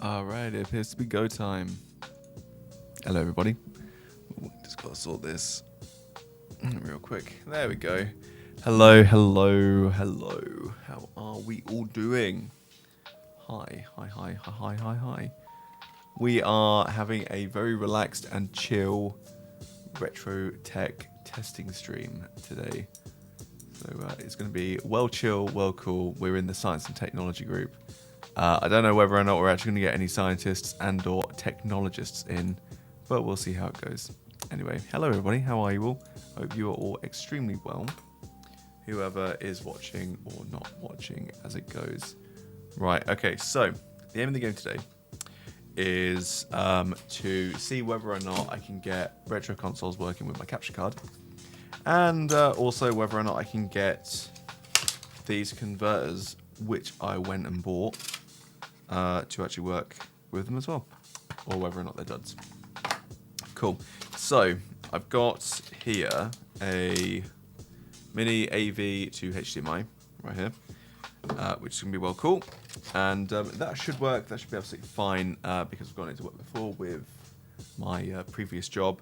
Alright, it appears to be go time. Hello everybody. Ooh, just gotta sort this real quick. There we go. Hello. How are we all doing? Hi. We are having a very relaxed and chill retro tech testing stream today. So it's going to be well chill, well cool. We're in the science and technology group. I don't know whether or not we're actually going to get any scientists and or technologists in, but we'll see how it goes. Anyway, hello everybody, how are you all? Hope you are all extremely well. Whoever is watching or not watching as it goes. Right, okay, so the aim of the game today is to see whether or not I can get retro consoles working with my capture card, and also whether or not I can get these converters, which I went and bought, to actually work with them as well, or whether or not they're duds. Cool. So I've got here a mini AV to HDMI right here, which is going to be well cool, and that should work. That should be absolutely fine because I've gotten it to work before with my previous job.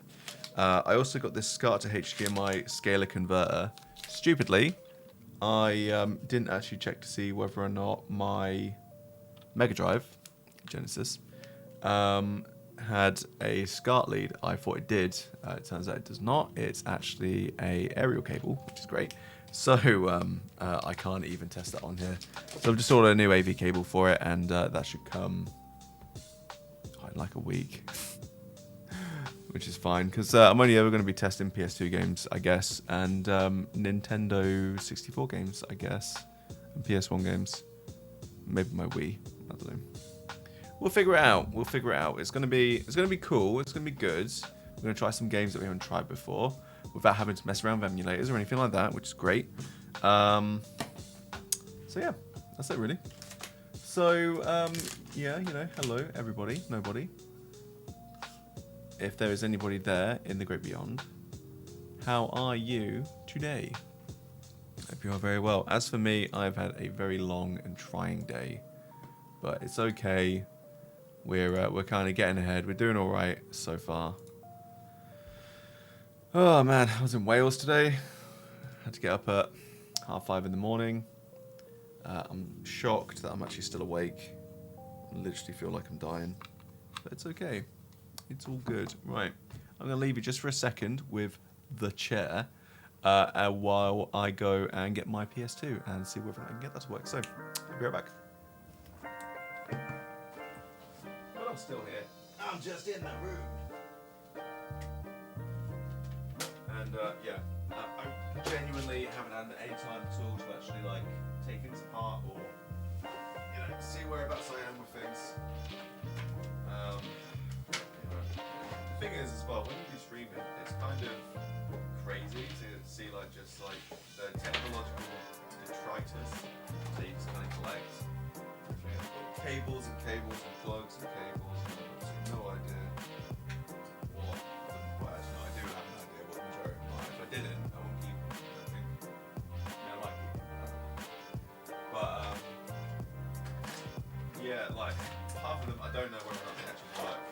I also got this SCART to HDMI scaler converter. Stupidly, I didn't actually check to see whether or not my Mega Drive Genesis had a SCART lead. I thought it did. It turns out it does not. It's actually a aerial cable, which is great. So I can't even test that on here. So I've just ordered a new AV cable for it, and that should come in like a week, which is fine because I'm only ever going to be testing PS2 games, I guess, and Nintendo 64 games, I guess, and PS1 games. Maybe my Wii. I don't know. We'll figure it out. It's gonna be cool. It's gonna be good. We're gonna try some games that we haven't tried before, without having to mess around with emulators or anything like that, which is great. So yeah, that's it really. So yeah, hello everybody, nobody. If there is anybody there in the great beyond, how are you today? Hope you are very well. As for me, I've had a very long and trying day, but it's okay. We're kind of getting ahead. We're doing all right so far. Oh man, I was in Wales today. Had to get up at 5:30 in the morning. I'm shocked that I'm actually still awake. I literally feel like I'm dying, but it's okay. It's all good. Right, I'm gonna leave you just for a second with the chair. While I go and get my PS2 and see whether I can get that to work. So, I'll be right back. But I'm still here. I'm just in the room. And yeah, I genuinely haven't had any time at all to actually like take things apart or see whereabouts I am with things. The thing is as well, when you do streaming, it's kind of crazy to see like just like the technological detritus that you just kind of collect. Cables and plugs and cables, and I've absolutely no idea what. Well, actually, no, I do have an idea what the majority of them are. If I didn't, I wouldn't keep them. I think. Yeah, I might keep them. But yeah, like half of them, I don't know whether or not they actually work.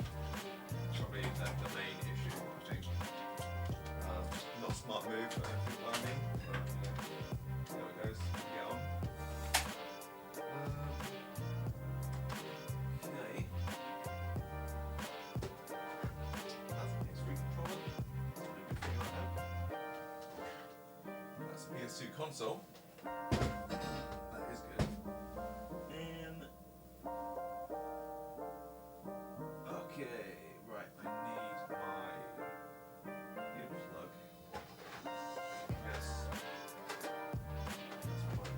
Probably the main issue, I think. Not a smart move, but I don't think what I mean. But, there it goes. Get on. Okay. That's a PS3 controller. That's a good thing right now. That's a PS2 console. That is good. And okay. Right, I need my earplug. Yes. That's what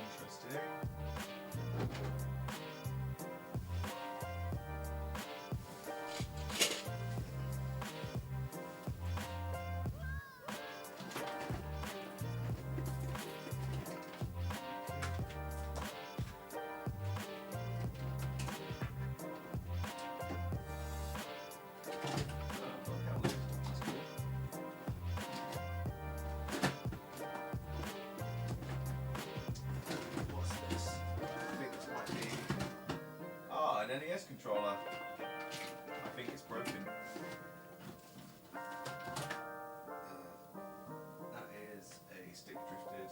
interesting. NES controller. I think it's broken. That is a stick drifted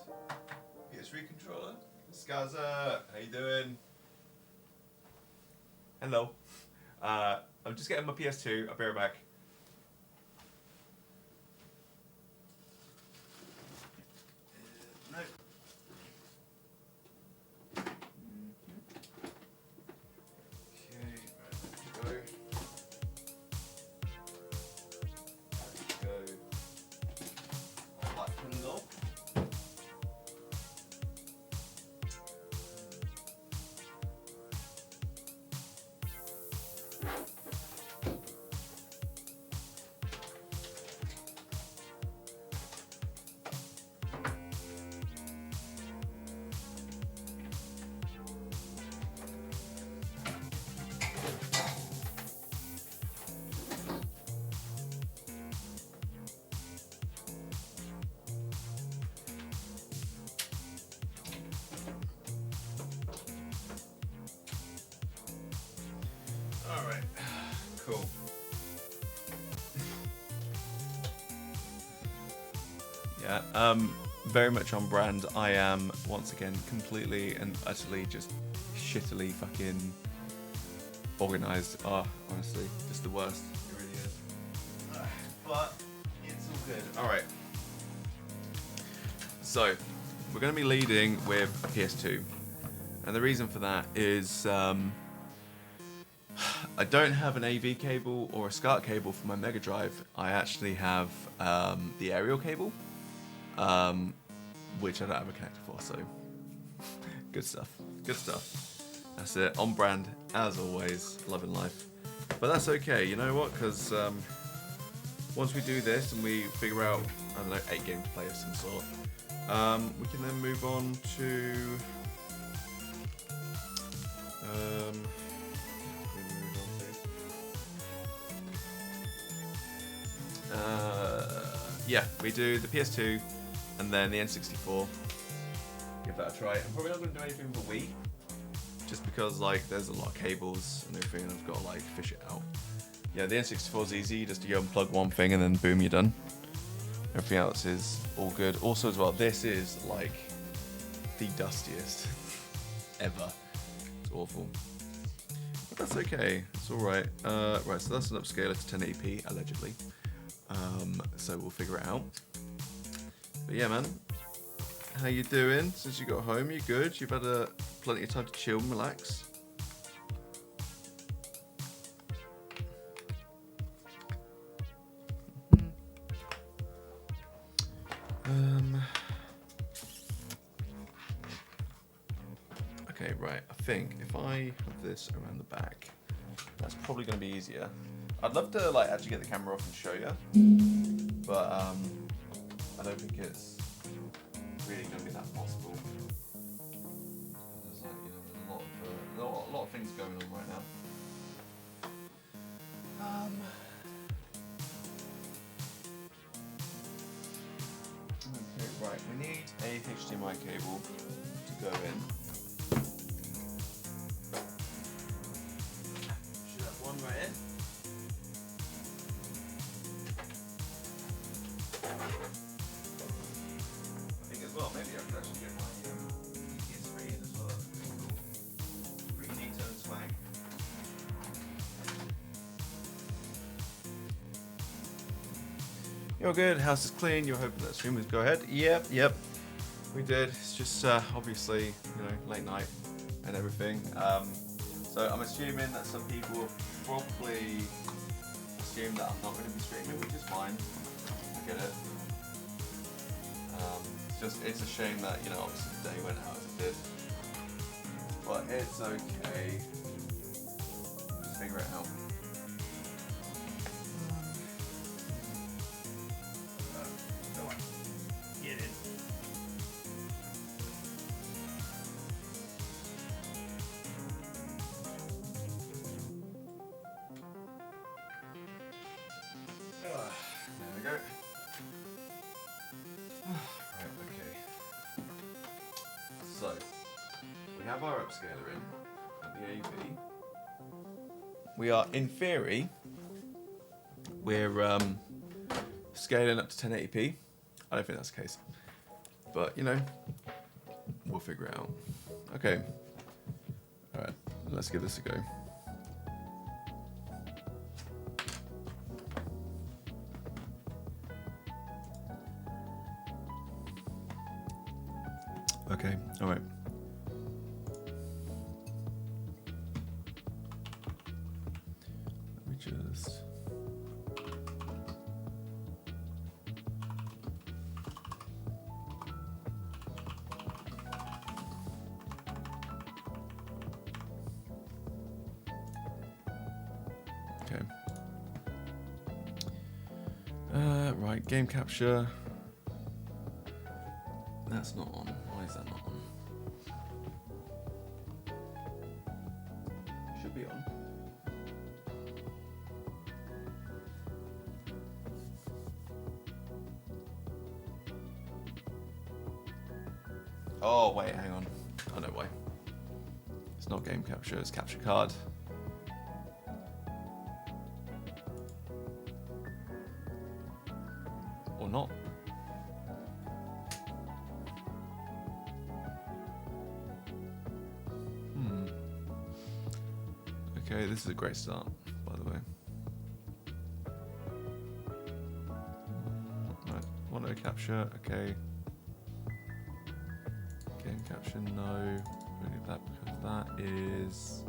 PS3 controller. Skaza, how you doing? Hello. I'm just getting my PS2. I'll be right back. No. Alright, cool. Yeah, very much on brand. I am, once again, completely and utterly just shittily fucking organised. Oh, honestly, just the worst. It really is. But it's all good. Alright. So, we're going to be leading with a PS2. And the reason for that is I don't have an AV cable or a SCART cable for my Mega Drive. I actually have the aerial cable, which I don't have a connector for, so good stuff. Good stuff. That's it. On brand, as always. Loving life. But that's okay, you know what? Because once we do this and we figure out, I don't know, 8 games to play of some sort, we can then move on to... yeah, we do the PS2 and then the N64. Give that a try. I'm probably not going to do anything with the Wii, just because like there's a lot of cables and everything, and I've got to like fish it out. Yeah, the N64 is easy. Just to go and plug one thing and then boom, you're done. Everything else is all good. Also as well, this is like the dustiest ever. It's awful. But that's okay. It's all right. Right, so that's an upscaler to 1080p allegedly. So we'll figure it out. But yeah, man, how you doing since you got home? You good? You've had plenty of time to chill and relax? Okay, right. I think if I have this around the back, that's probably going to be easier. I'd love to like actually get the camera off and show you, but I don't think it's really going to be that possible. There's like, you know, there's a lot of things going on right now. Okay, right. We need a HDMI cable to go in. Should have one right in. Well, maybe I could actually get my PS3 in as well. That's pretty cool. Pretty neat and swag. You're good. House is clean. You're hoping that stream would go ahead. Yep. We did. It's just obviously, you know, late night and everything. So I'm assuming that some people will probably assume that I'm not going to be streaming, which is fine. I get it. It's a shame that, you know, obviously the day went out as it did. But it's okay. Just figure it out. Go on. Get it. There we go. So, we have our upscaler in at the AV. We are, in theory, we're scaling up to 1080p. I don't think that's the case. But, you know, we'll figure it out. Okay. Alright, let's give this a go. Okay, alright. Let me just... Okay. Right, game capture. That's not on. Why is that not on? Should be on. Oh, wait, hang on. I know why. It's not game capture, it's capture card. Or not. Okay, this is a great start, by the way. Right, auto capture, okay. Game capture, no. We need that because that is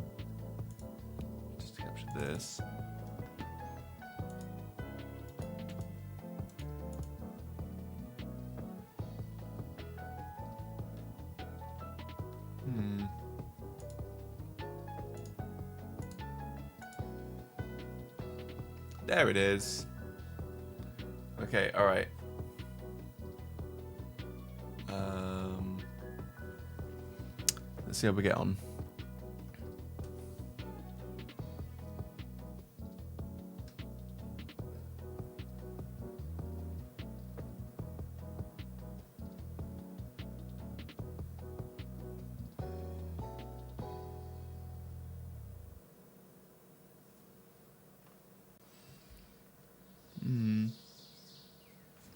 just to capture this. There it is. Okay, alright. Let's see how we get on.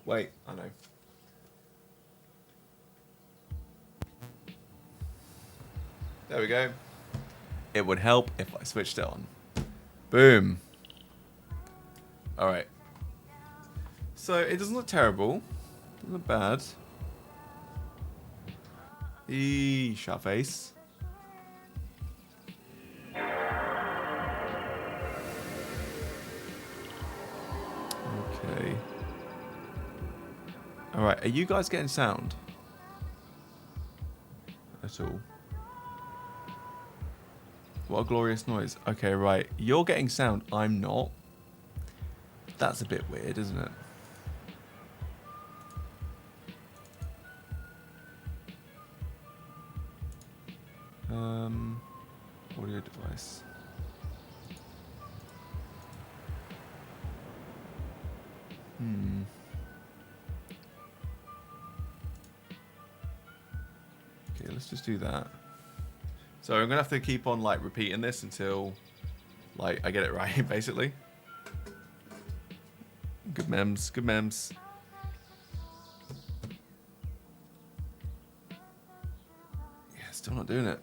Wait, I know. There we go. It would help if I switched it on. Boom. Alright. So, it doesn't look terrible. Doesn't look bad. Shut face. Okay. Alright, are you guys getting sound? At all? What a glorious noise. Okay, right. You're getting sound. I'm not. That's a bit weird, isn't it? Audio device. Okay, let's just do that. So I'm gonna have to keep on like repeating this until like I get it right, basically. Good memes, good memes. Yeah, still not doing it.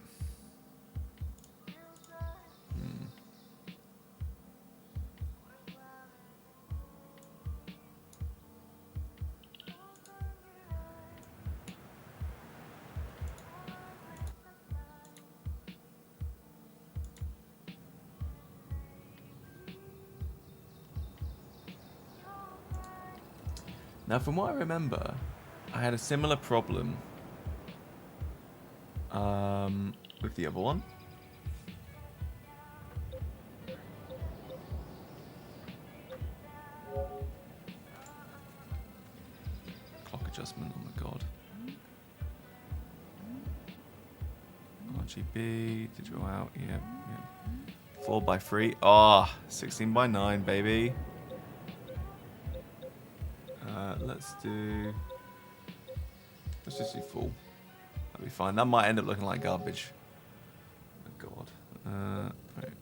Now, from what I remember, I had a similar problem with the other one. Clock adjustment, oh my god. RGB, digital out, yeah. 4x3, ah, 16x9, baby. Let's just do full. That'll be fine. That might end up looking like garbage. Oh god. Right.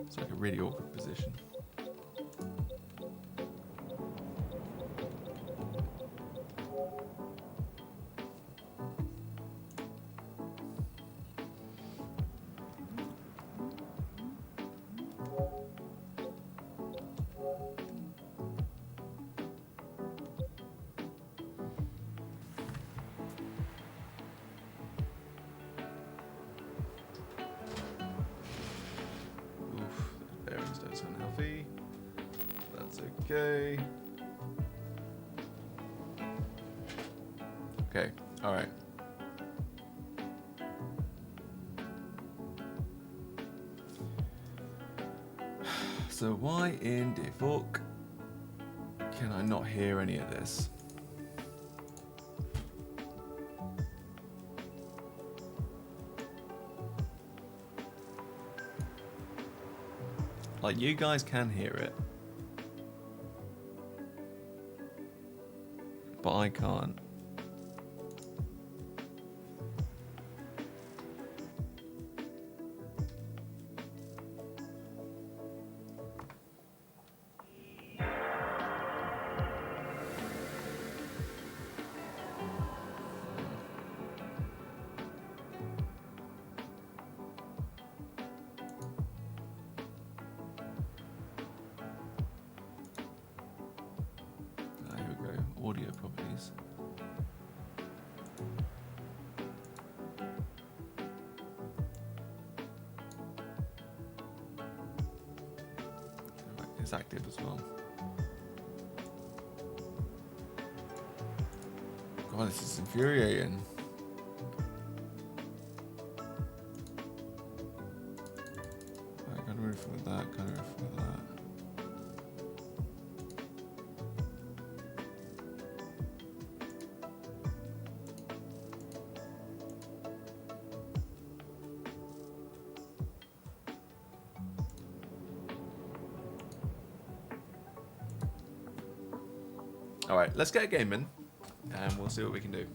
It's like a really awkward position. Bearings don't sound healthy. That's okay. Okay, alright. So why in the fuck can I not hear any of this? Like, you guys can hear it, but I can't. Here we go. Audio properties. Right, it's active as well. God, this is infuriating. Right, can't do anything with that, can't do anything with that. Alright, let's get a game in, and we'll see what we can do.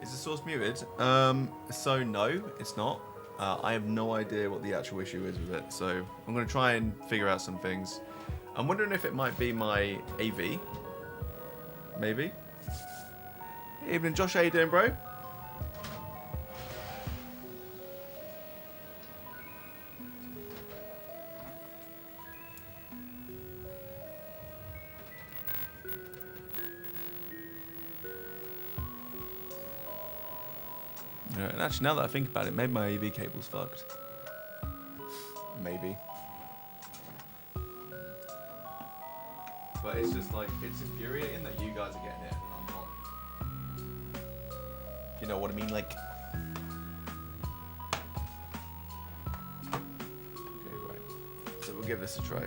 Is the source muted? So no, it's not. I have no idea what the actual issue is with it, so I'm going to try and figure out some things. I'm wondering if it might be my AV. Maybe. Evening, Josh. How you doing, bro? And actually, now that I think about it, maybe my AV cable's fucked. Maybe. But it's just like, it's infuriating that you guys are getting it and I'm not. You know what I mean? Like. Okay, right. So we'll give this a try.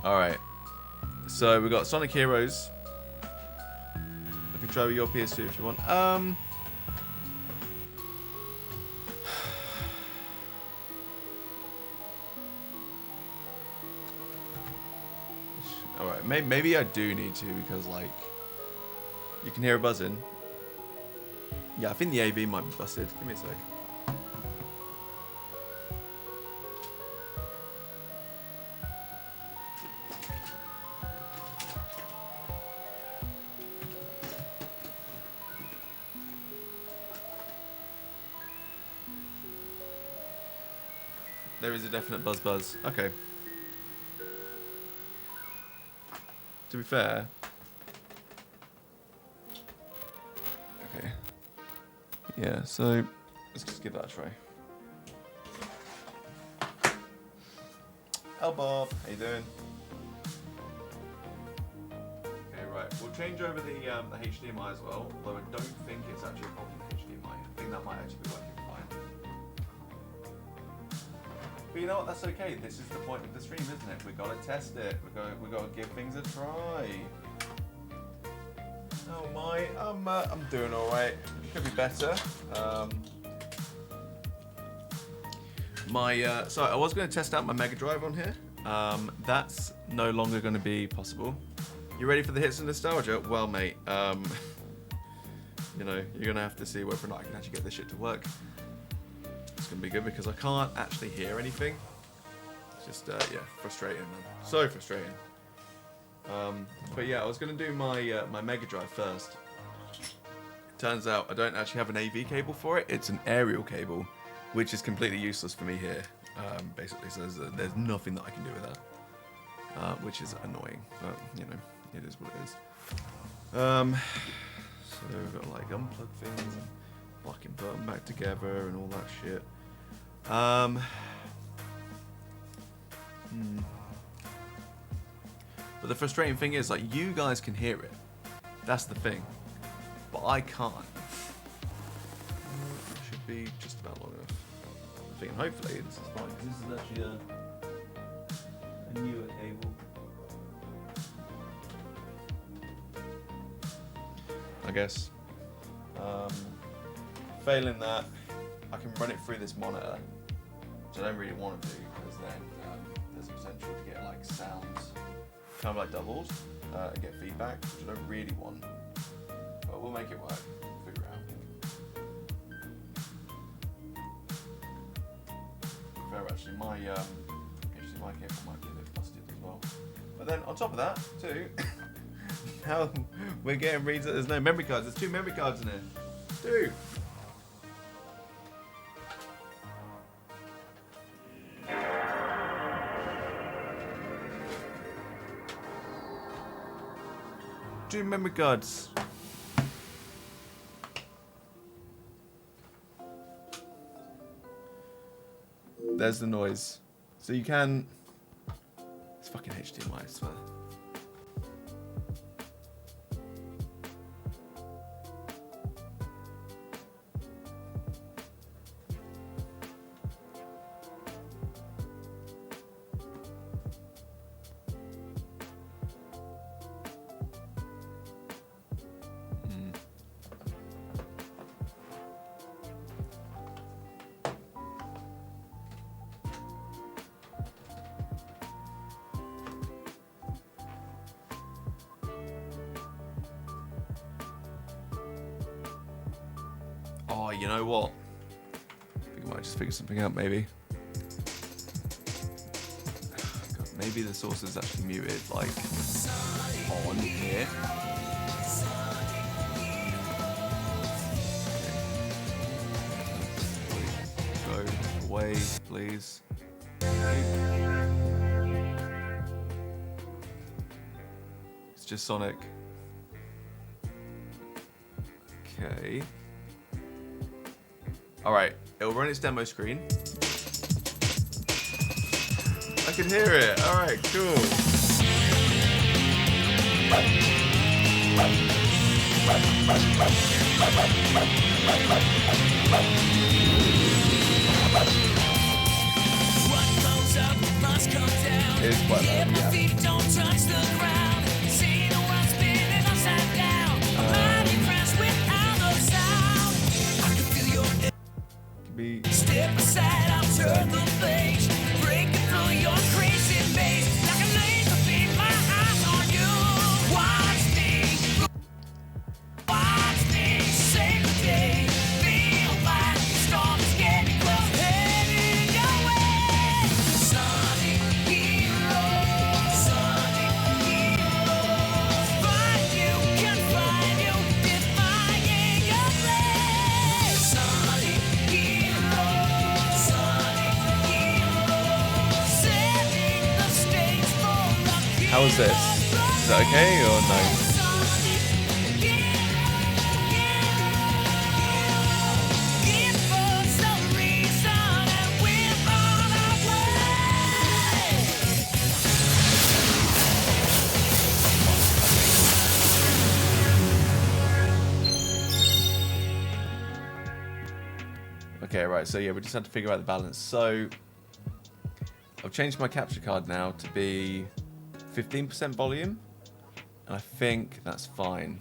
Alright. So we got Sonic Heroes. I can try with your PS2 if you want. Alright, maybe I do need to because, like, you can hear a buzzing. Yeah, I think the AV might be busted. Give me a sec. There is a definite buzz. Okay. To be fair. Okay. Yeah, so let's just give that a try. Hello Bob, how you doing? Okay, right. We'll change over the HDMI as well, although I don't think it's actually a problem with HDMI. I think that might actually be working fine. But you know what? That's okay. This is the point of the stream, isn't it? We gotta test it. We gotta give things a try. Oh my, I'm doing all right. Could be better. So I was going to test out my Mega Drive on here. That's no longer going to be possible. You ready for the hits of nostalgia? Well, mate, you know, you're going to have to see whether or not I can actually get this shit to work. It's going to be good because I can't actually hear anything. It's just, yeah, frustrating, man. So frustrating. But yeah, I was going to do my my Mega Drive first. Turns out I don't actually have an AV cable for it. It's an aerial cable, which is completely useless for me here, basically. So there's nothing that I can do with that, which is annoying. But you know, it is what it is. So we've got like unplug things and fucking put them back together and all that shit. But the frustrating thing is, like, you guys can hear it. That's the thing. But I can't. It should be just about long enough. I think hopefully this is fine. This is actually a newer cable. I guess. Failing that, I can run it through this monitor, which I don't really want to do because then there's a potential to get like sounds, kind of like doubles, and get feedback, which I don't really want. But we'll make it work. We'll figure it out. Fair, actually, my HDMI cable might be a bit busted as well. But then on top of that, too, now we're getting reads that there's no memory cards. There's 2 memory cards in here. 2. Two memory cards. There's the noise. So you can. It's fucking HDMI, I swear. Oh, you know what? I think I might just figure something out, maybe. God, maybe the source is actually muted, like, on here. Okay. Go away, please. It's just Sonic. Okay. Alright, it'll run its demo screen. I can hear it. Alright, cool. It's quite loud, yeah. Step aside, I'll turn the page, breaking through your crazy maze, like a laser beam, my eyes on you. Watch me, save the day, feel like the storm is getting close, heading your way. Sonic hero, How was this? Is that okay or no? Okay, right, so yeah, we just had to figure out the balance. So, I've changed my capture card now to be 15% volume, and I think that's fine.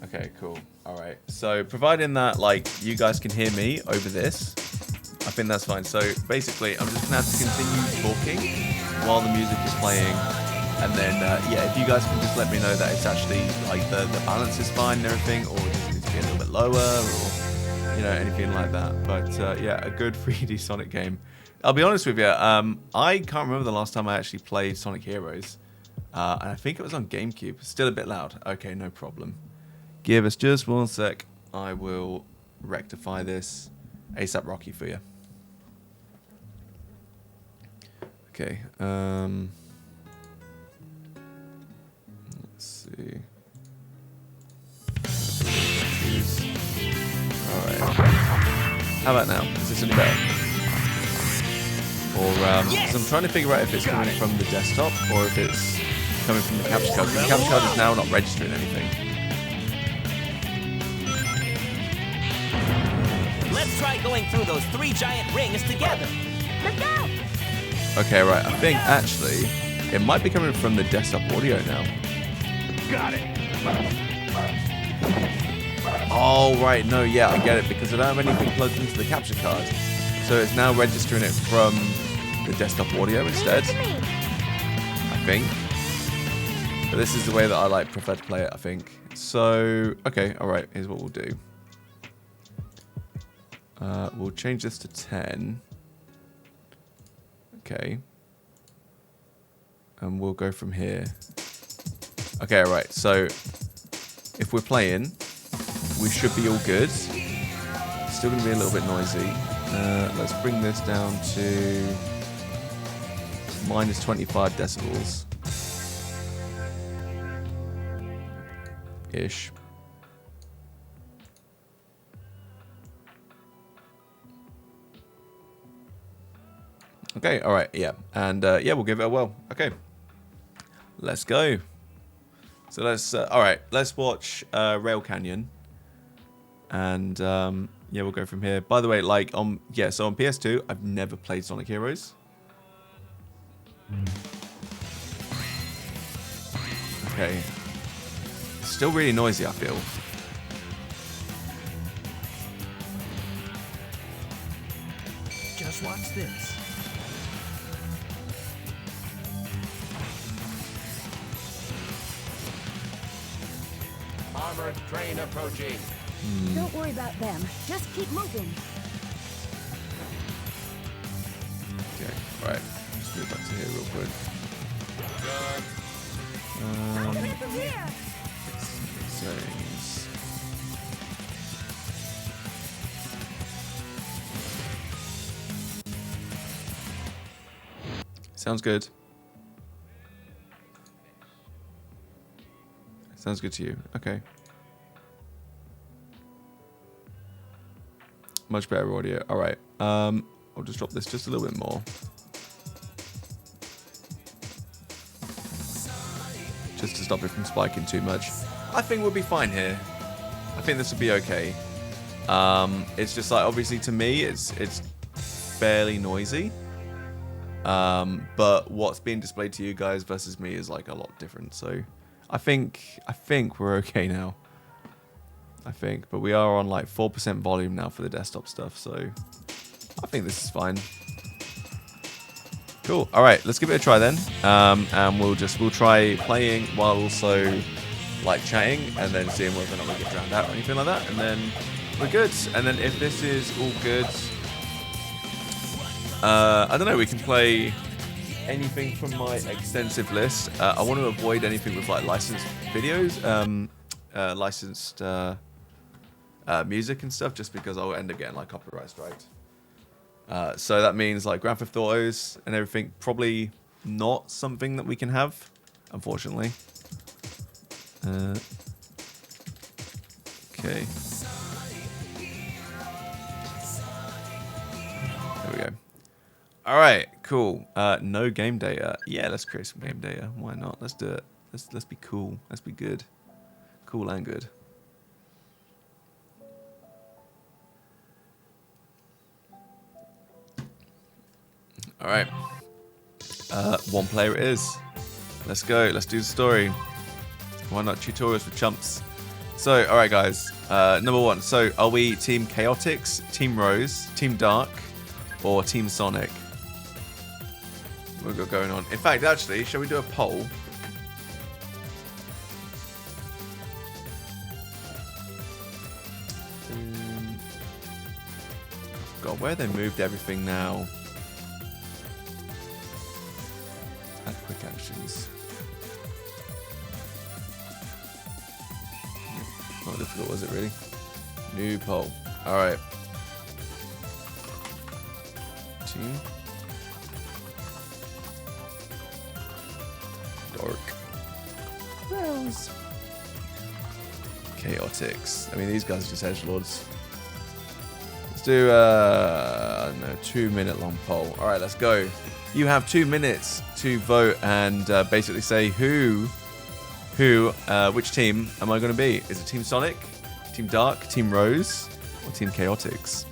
Okay, cool. Alright, so providing that, like, you guys can hear me over this, I think that's fine. So, basically, I'm just going to have to continue talking while the music is playing, and then, yeah, if you guys can just let me know that it's actually, like, the balance is fine and everything, or does it need to be a little bit lower, or... you know, anything like that. But yeah, a good 3D Sonic game. I'll be honest with you, I can't remember the last time I actually played Sonic Heroes. And I think it was on GameCube. Still a bit loud. Okay, no problem. Give us just 1 sec. I will rectify this ASAP Rocky for you. Okay. Let's see. Alright. How about now? Is this any better? Or, because I'm trying to figure out if it's coming from the desktop or if it's coming from the capture card. The capture card is now not registering anything. Let's try going through those 3 giant rings together. Let's go! Okay, right. I think, actually, it might be coming from the desktop audio now. Got it. Oh, right. No, yeah, I get it. Because I don't have anything plugged into the capture card. So it's now registering it from the desktop audio instead. I think. But this is the way that I prefer to play it, I think. So, okay, alright. Here's what we'll do. We'll change this to 10. Okay. And we'll go from here. Okay, alright. So, if we're playing... we should be all good. Still going to be a little bit noisy. Let's bring this down to minus 25 decibels. Ish. Okay, alright, yeah. And yeah, we'll give it a whirl. Okay. Let's go. So let's, alright, let's watch Rail Canyon. And yeah, we'll go from here. By the way, like yeah, so on PS2, I've never played Sonic Heroes. Okay. It's still really noisy, I feel. Just watch this. Armored train approaching. Don't worry about them. Just keep moving. Okay, alright. Let's move back to here real quick. From here. Settings. Sounds good. Sounds good to you. Okay. Much better audio. All right. I'll just drop this just a little bit more. Just to stop it from spiking too much. I think we'll be fine here. I think this will be okay. It's just like, obviously to me, it's fairly noisy. But what's being displayed to you guys versus me is like a lot different. So I think we're okay now. I think, but we are on like 4% volume now for the desktop stuff, so I think this is fine. Cool. All right, let's give it a try then, and we'll try playing while also like chatting, and then seeing whether or not we get drowned out or anything like that, and then we're good. And then if this is all good, I don't know, we can play anything from my extensive list. I want to avoid anything with like licensed videos, licensed music and stuff, just because I'll end up getting like copyright striked. So that means like Grand Theft Autos and everything, probably not something that we can have, unfortunately. Okay. There we go. All right, cool. No game data. Yeah, let's create some game data. Why not? Let's do it. Let's be cool. Let's be good. Cool and good. All right. One player it is. Let's go. Let's do the story. Why not? Tutorials for chumps. So, all right, guys. Number one. So, are we Team Chaotix, Team Rose, Team Dark, or Team Sonic? What we've got going on. In fact, actually, shall we do a poll? God, where they moved everything now? Add quick actions. Not difficult, was it really? New poll. Alright. Team. Dark. Rose. Chaotix. I mean, these guys are just edgelords. Let's do, I don't know, 2-minute long poll. Alright, let's go. You have 2 minutes to vote and basically say which team am I going to be? Is it Team Sonic, Team Dark, Team Rose, or Team Chaotix?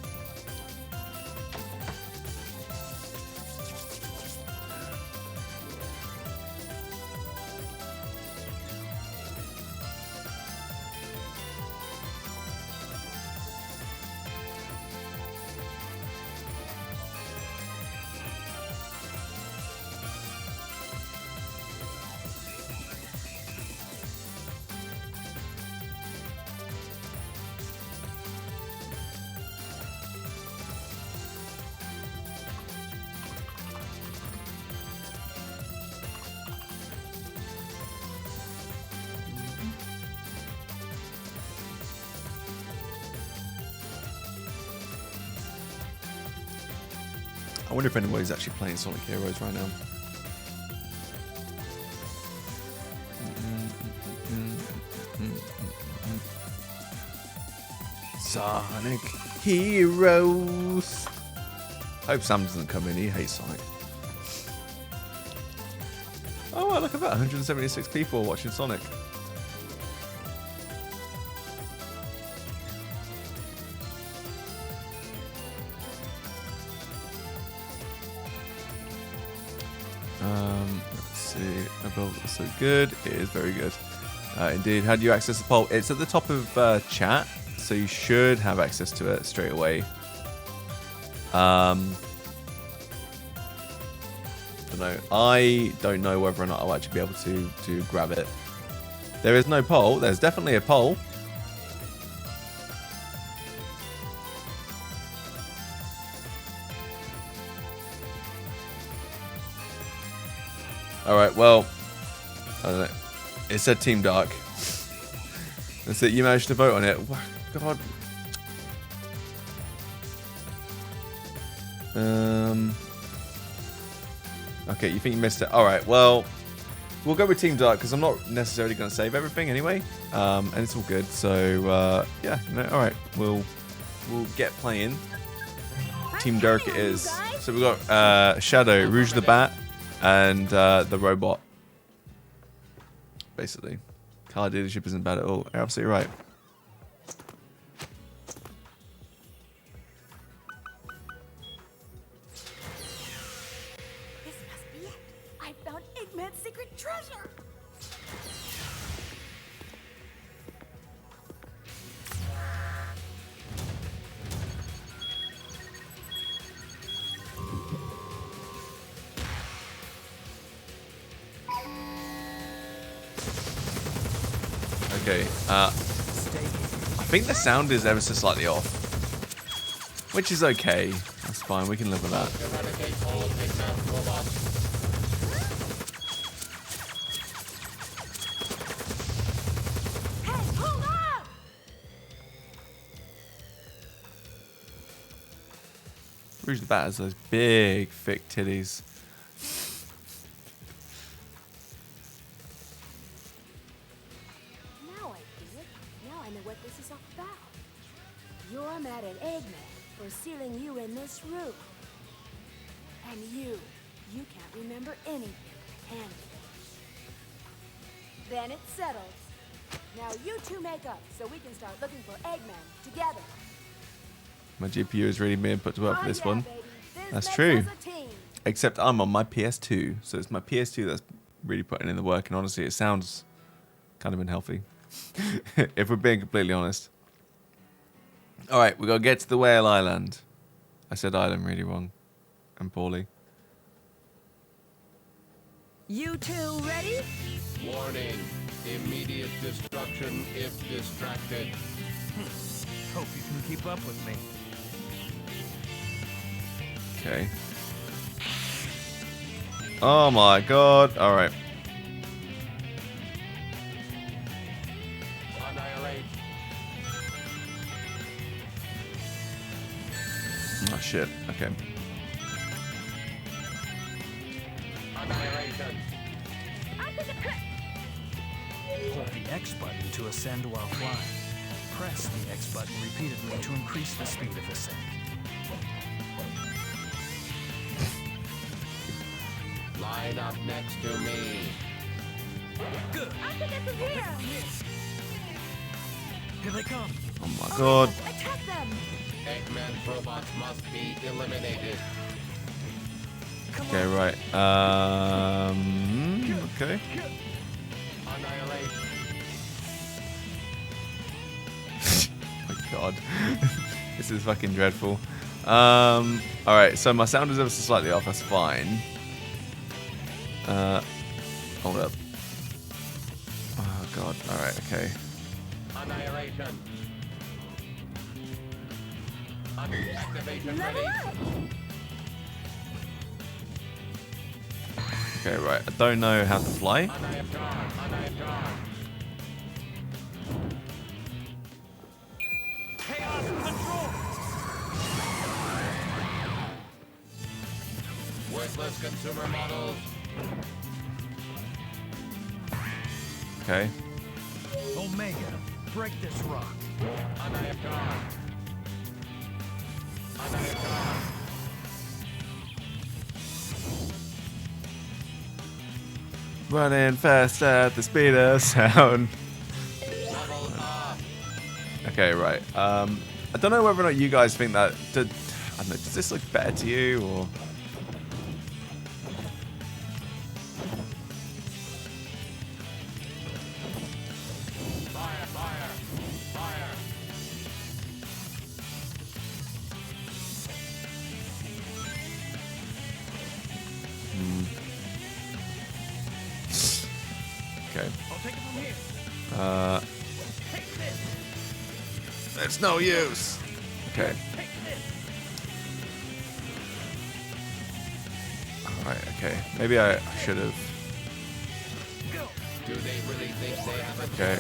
I wonder if anybody's actually playing Sonic Heroes right now. Sonic Heroes. Hope Sam doesn't come in. He hates Sonic. Oh, well, look at that. 176 people watching Sonic. Let's see. Above so good. It is very good. Indeed. How do you access the poll? It's at the top of chat, so you should have access to it straight away. Don't know. I don't know whether or not I'll actually be able to grab it. There is no poll. There's definitely a poll. Alright, well, I don't know. It said Team Dark. That's it, you managed to vote on it. God. Okay, you think you missed it. Alright, well, we'll go with Team Dark because I'm not necessarily going to save everything anyway. And it's all good. So, yeah, no, alright. We'll get playing. Team Dark it is. So we've got Shadow, Rouge the Bat, and the robot. Basically. Car dealership isn't bad at all. You're absolutely right. This must be it. I found Eggman's secret treasure. Okay, I think the sound is ever so slightly off, which is okay. That's fine. We can live with that. Hey, hold up! Rouge the Bat has those big, thick titties. what this is all about. You're mad at Eggman for sealing you in this room. And you can't remember anything, can you? Then it's settled. Now you two make up so we can start looking for Eggman together. My GPU is really being put to work for this one. Baby. This That's makes true. us a team. Except I'm on my PS2, so it's my PS2 that's really putting in the work, and honestly, it sounds kind of unhealthy. If we're being completely honest. Alright, we gotta get to the Whale Island. I said island really wrong. And poorly. You two ready? Warning. Immediate destruction if distracted. Hope you can keep up with me. Okay. Oh my god. Alright. Annihilate. Oh shit. Okay. Annihilation. Hold the X button to ascend while flying. Press the X button repeatedly to increase the speed of ascent. Line up next to me. Good. I think it's here. Here they come. Oh my god. Attack them. Eggman's robots must be eliminated. Okay, right. Okay. Annihilate. Oh my god. This is fucking dreadful. Alright, so my sound is ever so slightly off, that's fine. Hold up. Oh god, alright, okay. Annihilation. Activation Level ready. up. Okay, right. I don't know how to fly. Chaos control. Worthless consumer models. Okay. Omega, break this rock. Running fast at the speed of sound. Okay, right. I don't know whether or not you guys think that. I don't know. Does this look better to you, or? Fire, fire, fire. Okay. I'll take it from here. Take this. It's no use. Okay. Take this. Alright, okay. Maybe I should have. Go. Do they really think they have a Okay.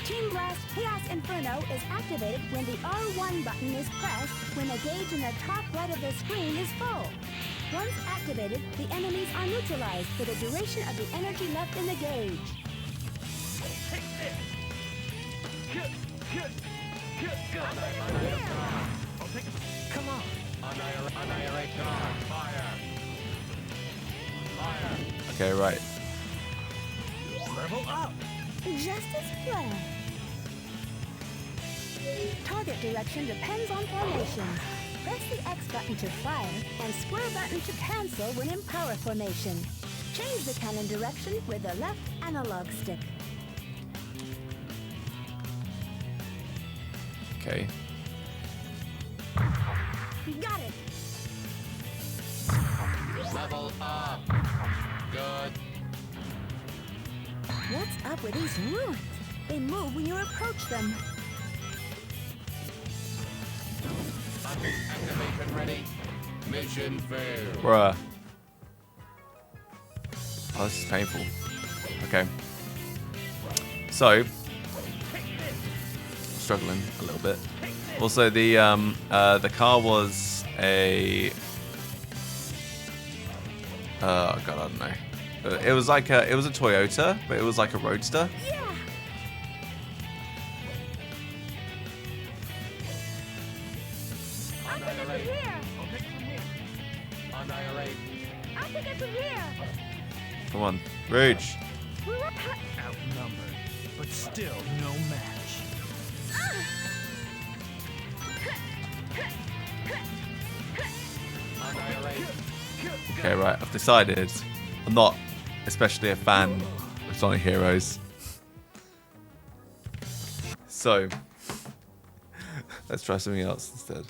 Team Blast Chaos Inferno is activated when the R1 button is pressed when the gauge in the top right of the screen is full. Once activated, the enemies are neutralized for the duration of the energy left in the gauge. Take this. Good. I'll take it. Come on. annihilation? Fire. Fire. Okay, right. Level up. Just as planned. Target direction depends on formation. Press the X button to fire and square button to cancel when in power formation. Change the cannon direction with the left analog stick. Okay. Got it! Level up. Good. What's up with these ruins? They move when you approach them. Activation ready. Mission failed. Bruh. Oh, this is painful. Okay. So, struggling a little bit. Also, the car was a. Oh god, I don't know. It was a Toyota, but it was like a roadster. Yeah! from here. Annihilate. I'll take it from here. Come on, Rage. Outnumbered, but still no match. Annihilate. Okay, right. I've decided I'm not especially a fan of Sonic Heroes. So, let's try something else instead.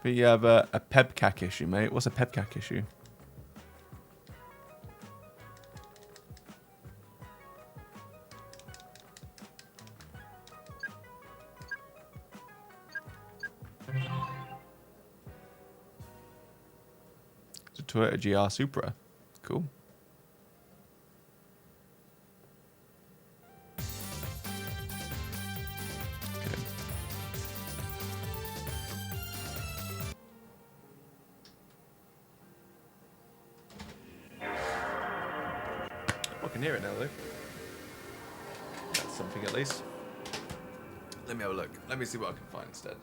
But you have a pebcac issue, mate. What's a pebcac issue? It's a Toyota GR Supra. Cool. Okay. I can hear it now, though. That's something at least. Let me have a look. Let me see what I can find instead.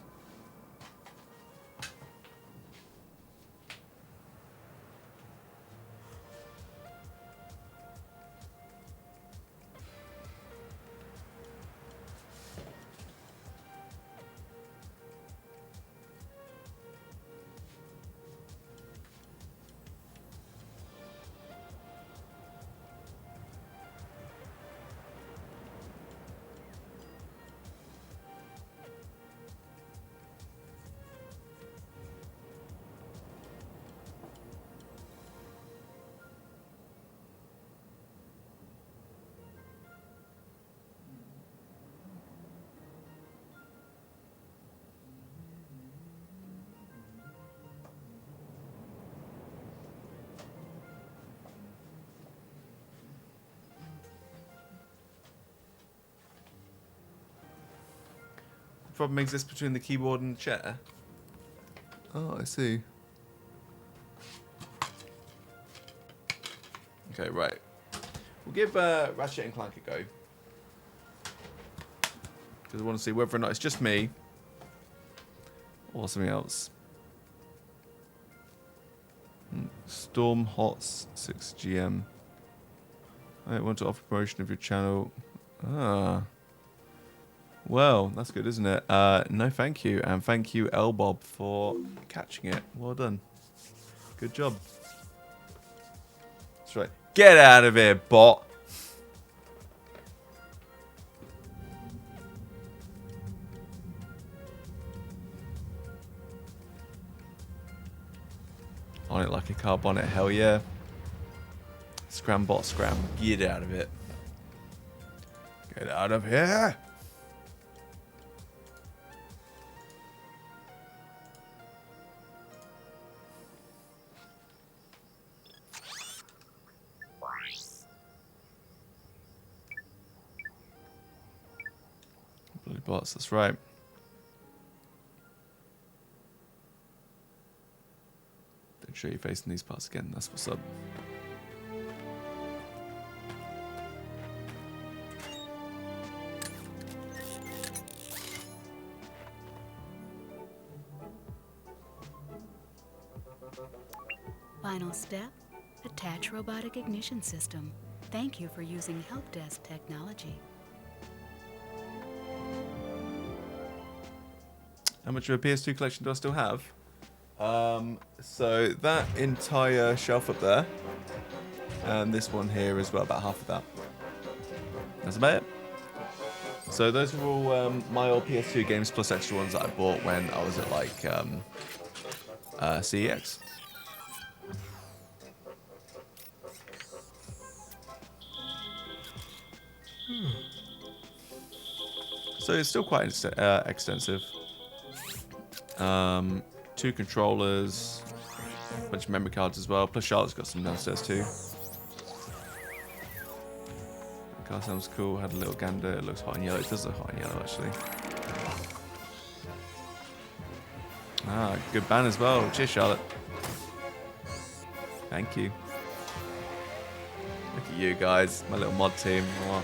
Problem exists between the keyboard and the chair. Oh, I see. Okay, right. We'll give Ratchet and Clank a go. Because I want to see whether or not it's just me or something else. Storm Hots 6GM. I want to offer promotion of your channel. Ah. Well, that's good, isn't it? No, thank you. And thank you, Elbob, for catching it. Well done. Good job. That's right. Get out of here, bot. On it like a car bonnet, hell yeah. Scram bot, scram. Get out of it. Get out of here. Blue bots, that's right. Don't show your face in these parts again, that's what's up. Final step, attach robotic ignition system. Thank you for using help desk technology. How much of a PS2 collection do I still have? So that entire shelf up there, and this one here as well, about half of that. That's about it. So those are all my old PS2 games plus extra ones that I bought when I was at like CEX. So it's still quite extensive. 2 controllers, a bunch of memory cards as well. Plus Charlotte's got some downstairs too. The car sounds cool. Had a little gander. It looks hot and yellow. It does look hot and yellow actually. Ah, good ban as well. Cheers, Charlotte. Thank you. Look at you guys, my little mod team. Oh,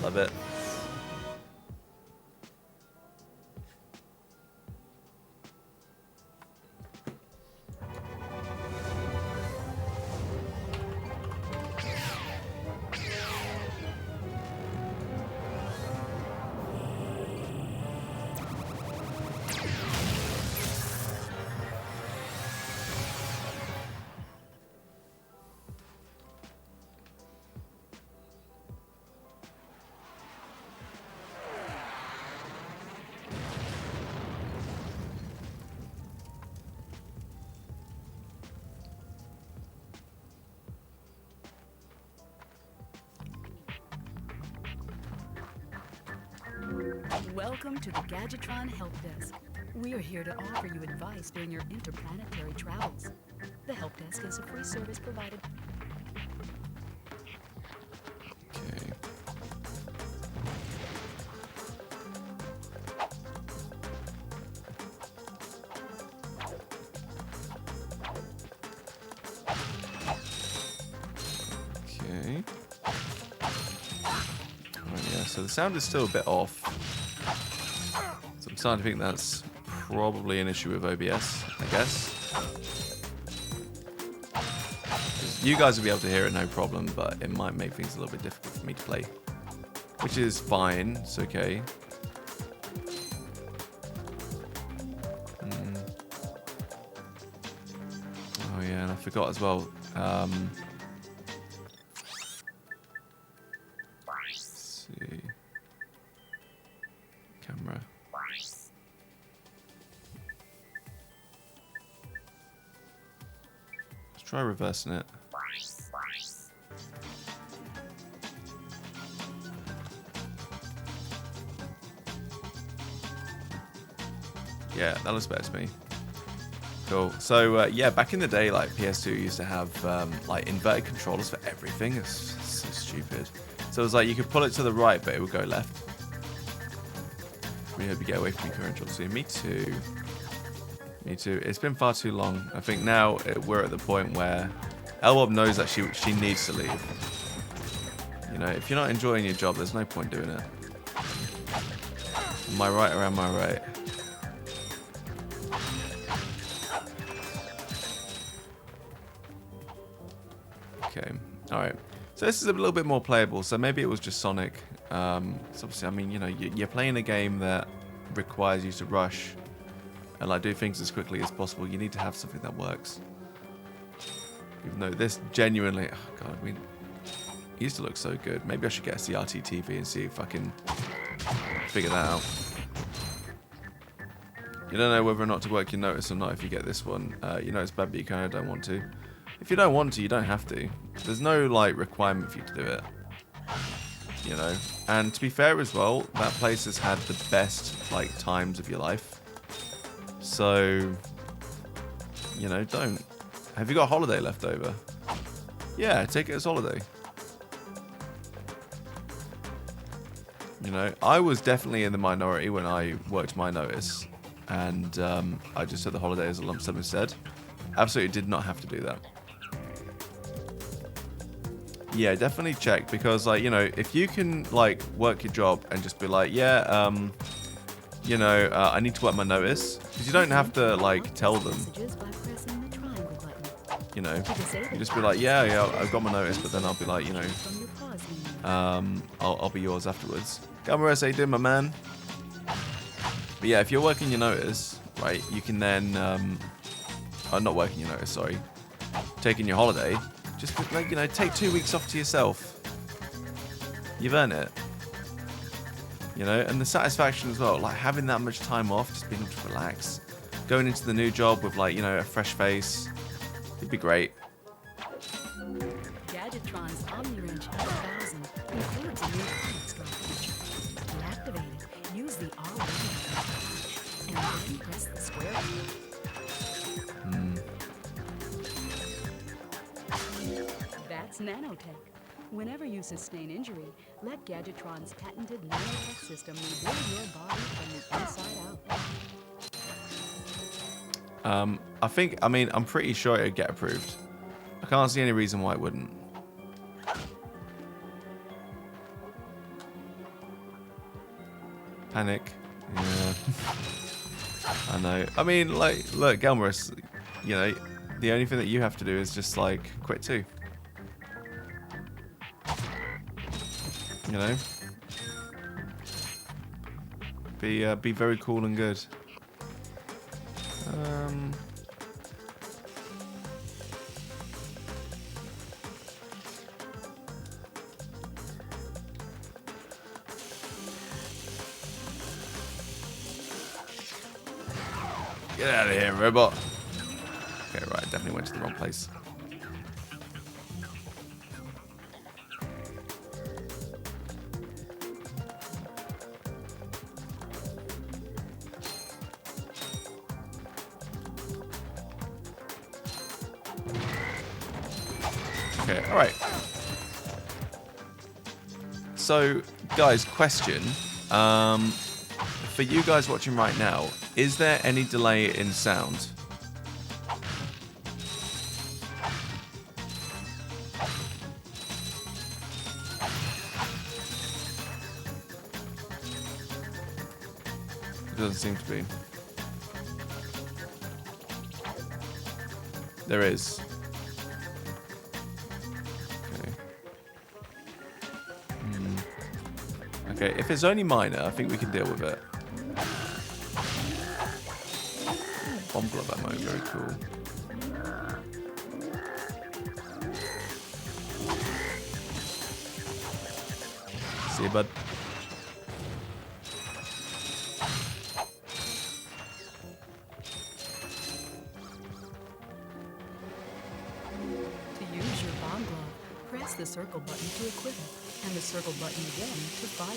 love it. Welcome to the Gadgetron Help Desk. We are here to offer you advice during your interplanetary travels. The Help Desk is a free service provided. Okay. Okay. Right, yeah, so the sound is still a bit off. So I'm starting to think that's probably an issue with OBS, I guess. You guys will be able to hear it no problem, but it might make things a little bit difficult for me to play. Which is fine, it's okay. Oh yeah, and I forgot as well. Let's see. Camera. Let's try reversing it. Yeah, that looks better to me. Cool. So yeah, back in the day, like PS2 used to have like inverted controllers for everything. It's so stupid. So it was like you could pull it to the right, but it would go left. We hope you get away from me, current job soon. Me too. Me too. It's been far too long. I think now we're at the point where Elwob knows that she needs to leave. You know, if you're not enjoying your job, there's no point doing it. Am I right or am I right? Okay, alright. So this is a little bit more playable, so maybe it was just Sonic. So obviously, I mean, you know, you're playing a game that requires you to rush and like do things as quickly as possible. You need to have something that works. Even though this genuinely, oh god, I mean, it used to look so good. Maybe I should get a CRT TV and see if I can figure that out. You don't know whether or not to work your notice or not if you get this one. You know it's bad, but you kind of don't want to. If you don't want to, you don't have to. There's no like requirement for you to do it. You know, and to be fair as well, that place has had the best like times of your life. So, you know, don't. Have you got a holiday left over? Yeah, take it as holiday. You know, I was definitely in the minority when I worked my notice, and I just took the holiday as a lump sum instead. Absolutely did not have to do that. Yeah, definitely check, because like, you know, if you can like work your job and just be like, yeah, you know, I need to work my notice, because you don't have to like tell them. You know, you just be like, yeah, I've got my notice, but then I'll be like, you know, I'll be yours afterwards. Gamares, how you doing, my man? But yeah, if you're working your notice, right, you can then, not working your notice, sorry, taking your holiday. Just like, you know, take 2 weeks off to yourself. You've earned it. You know, and the satisfaction as well, like having that much time off, just being able to relax, going into the new job with like, you know, a fresh face. It'd be great. Gadgetron's OmniWrench 8000 includes a new product store feature. To activate it, use the R1 button and then press the square button. That's nanotech. Whenever you sustain injury, let Gadgetron's patented nanotech system rebuild your body from the inside out. I'm pretty sure it'd get approved. I can't see any reason why it wouldn't. Panic. Yeah. I know. I mean, like, look, Gelmerus, you know, the only thing that you have to do is just, like, quit too. You know? Be very cool and good. Get out of here, robot. Okay, right, definitely went to the wrong place. Okay, alright. So, guys, question. For you guys watching right now, is there any delay in sound? It doesn't seem to be. There is. Okay, if it's only minor, I think we can deal with it. Bomb glove ammo, very cool. See you, bud. To use your bomb glove, press the circle button to equip it, and the circle button again to fire.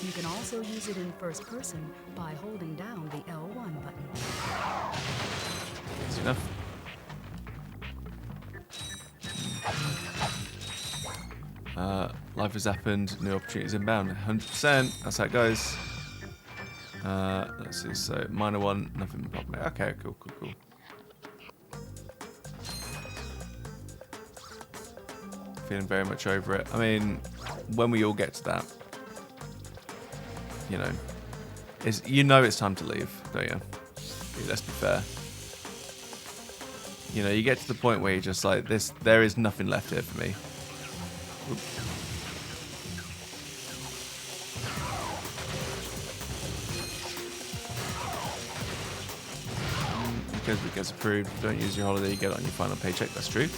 You can also use it in first person by holding down the L1 button. That's enough. Life has happened, new opportunities inbound. 100%. That's how it goes. Let's see. So, minor one, nothing problem. Okay, cool. Feeling very much over it. I mean, when we all get to that, you know, it's time to leave, don't you? Let's be fair. You know, you get to the point where you're just like, there is nothing left here for me. Oop. Because it gets approved, don't use your holiday, you get it on your final paycheck. That's true.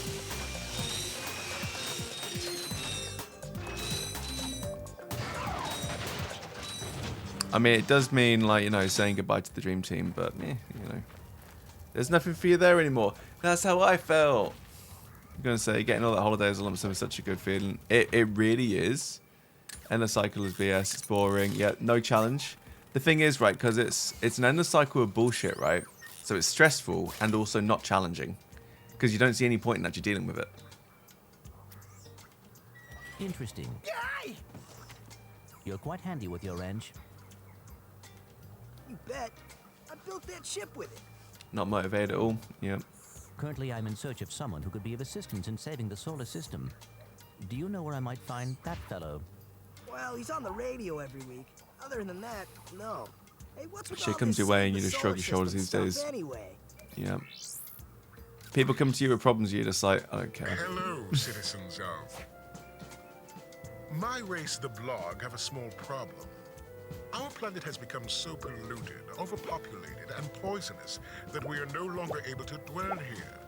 I mean, it does mean, like, you know, saying goodbye to the dream team, but, you know, there's nothing for you there anymore. That's how I felt. I'm going to say, getting all that holidays all of a sudden is such a good feeling. It really is. Endless cycle is BS, it's boring. Yeah, no challenge. The thing is, right, because it's an endless cycle of bullshit, right? So it's stressful and also not challenging. Because you don't see any point in actually dealing with it. Interesting. You're quite handy with your wrench. You bet. I built that ship with it. Not motivated at all. Yeah. Currently, I'm in search of someone who could be of assistance in saving the solar system. Do you know where I might find that fellow? Well, he's on the radio every week. Other than that, no. Hey, what's with Shit all comes this your way and you saving just the shrug your solar shoulders these system days. stuff Anyway. Yeah. People come to you with problems, you're just like, I don't care. Hello, citizens of. My race, the blog, have a small problem. Our planet has become so polluted, overpopulated, and poisonous that we are no longer able to dwell here.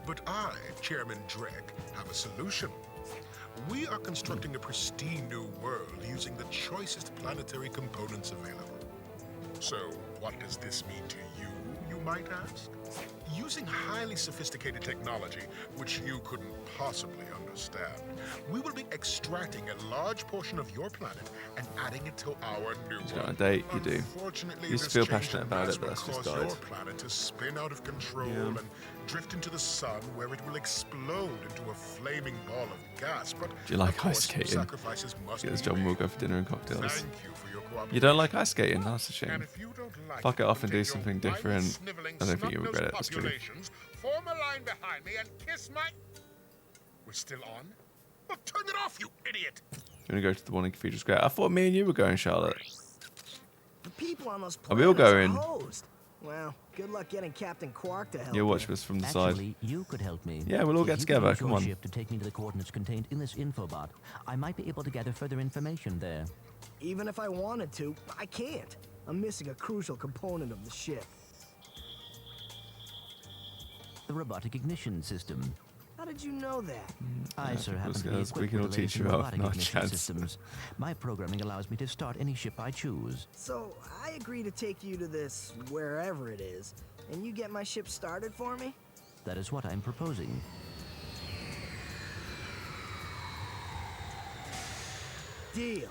But I, Chairman Drek, have a solution. We are constructing a pristine new world using the choicest planetary components available. So, what does this mean to you, you might ask? Using highly sophisticated technology, which you couldn't possibly understand, we will be extracting a large portion of your planet and adding it to our new He's got a one. date, you do. Unfortunately, You used to this feel change passionate in about mass it, but will that's just cause died. your planet to spin out of control Yeah. and drift into the sun, where it will explode into a flaming ball of gas. But Do you like of course, ice skating? sacrifices must Get this be job and we'll made. go for dinner and cocktails. Thank you for your cooperation. You don't like ice skating? That's a And shame. if you don't like Fuck it off and do your something whiny, different. sniveling, I don't think you'll snot-nosed regret it, that's true. populations, form a line behind me and kiss my... We're still on? Well, turn it off, you idiot! You want to go to the one in Cathedral Square? I thought me and you were going, Charlotte. The people on those Are we all planets are going? hosed. Well, good luck getting Captain Quark to help You'll watch you. this from the side. Actually, you could help me. Yeah, we'll all If get you together, could use come your on. ship to take me to the coordinates contained in this infobot, I might be able to gather further information there. Even if I wanted to, I can't. I'm missing a crucial component of the ship. The robotic ignition system. How did you know that? I, sir, happen to be girls, we equipped can all with the latest teach in you out. robotic No ignition chance. systems. My programming allows me to start any ship I choose. So, I agree to take you to this, wherever it is, and you get my ship started for me? That is what I'm proposing. Deal.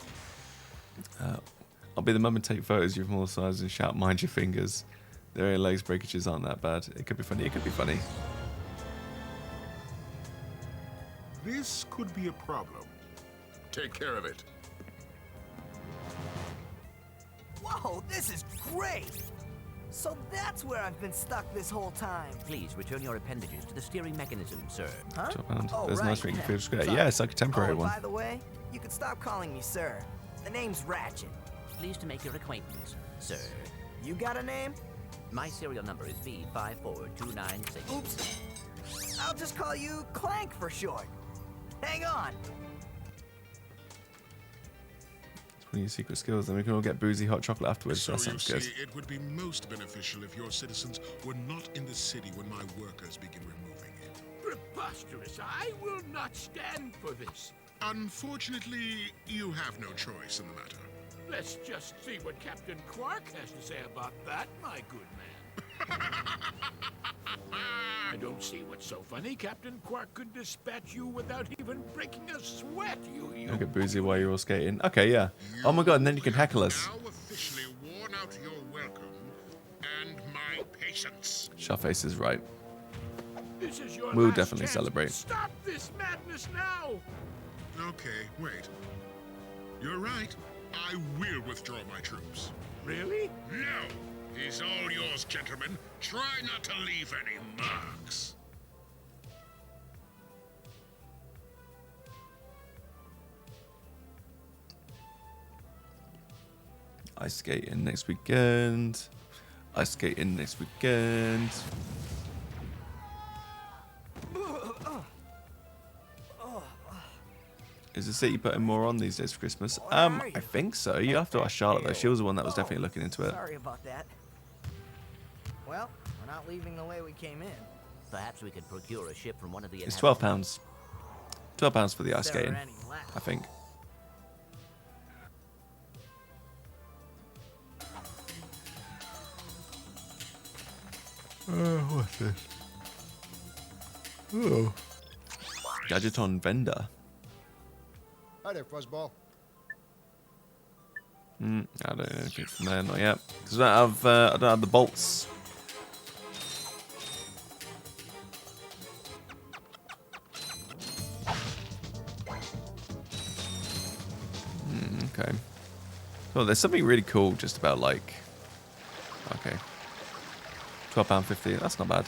I'll be the mum and take photos of you from all sides and shout, mind your fingers. Their legs breakages aren't that bad. It could be funny. It could be funny. This could be a problem. Take care of it. Whoa, this is great! So that's where I've been stuck this whole time. Please return your appendages to the steering mechanism, sir. Huh? £12. Oh, There's a right. nice ring Cathedral Square. Sorry. Yeah, it's like a temporary Oh, one. by the way, you can stop calling me sir. The name's Ratchet. Pleased to make your acquaintance, sir. You got a name? My serial number is V54296. Oops. I'll just call you Clank for short. Hang on. It's one of your secret skills. Then we can all get boozy hot chocolate afterwards. So That you sounds see, good. it would be most beneficial if your citizens were not in the city when my workers begin removing it. Preposterous. I will not stand for this. Unfortunately, you have no choice in the matter. Let's just see what Captain Quark has to say about that, my good man. I don't see what's so funny. Captain Quark could dispatch you without even breaking a sweat. You Look at boozy while you're all skating. Okay, yeah. Oh my god, and then you can heckle us. Now officially worn out your welcome and my patience. Sharface is right. This is your We'll last definitely chance. celebrate. Stop this madness now. Okay, wait. You're right. I will withdraw my troops. Really? No! He's all yours, gentlemen. Try not to leave any marks. Ice skating next weekend. Ice skating next weekend. Is the city putting more on these days for Christmas? I think so. You have to ask Charlotte though. She was the one that was definitely looking into it. Sorry about that. Well, we're not leaving the way we came in. Perhaps we could procure a ship from one of the It's inhabitants. £12. £12 for the ice There are skating, any left. I think. What's this? Oh. Gadgeton vendor. Hi there, Fuzzball. I don't know anything from there, not yet. Because I don't have the bolts. Okay. Well, there's something really cool just about like. Okay. £12.50. That's not bad.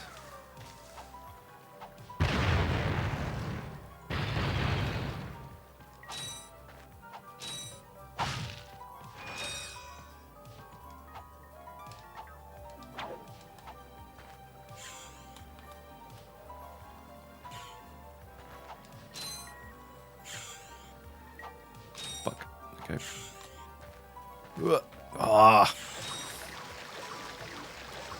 Fuck. Okay. Ah.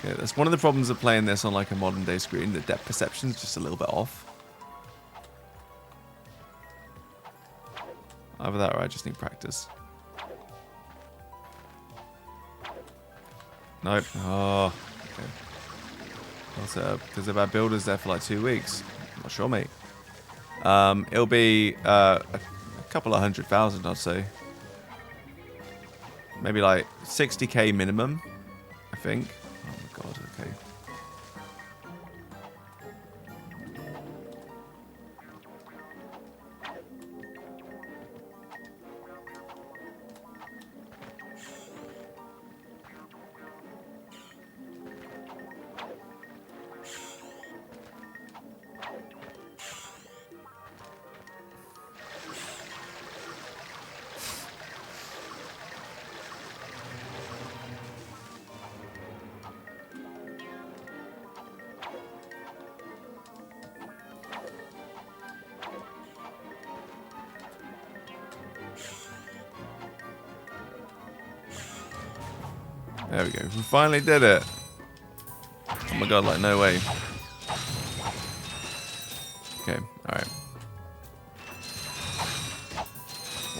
Okay, that's one of the problems of playing this on like a modern day screen. The depth perception is just a little bit off. Either that or I just need practice. Nope. Oh. Okay. What's up? Because they've had builders there for like 2 weeks. I'm not sure, mate. It'll be a couple of 100,000, I'd say. Maybe like 60k minimum, I think. Oh my god, okay. There we go. We finally did it. Oh my god, like, no way. Okay, alright.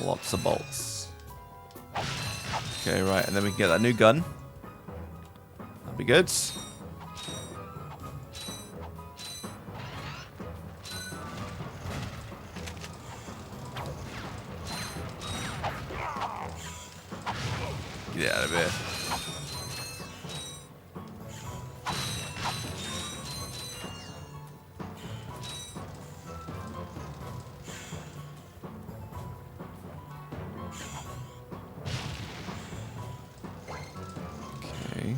Lots of bolts. Okay, right, and then we can get that new gun. That'll be good. Get out of here. Okay.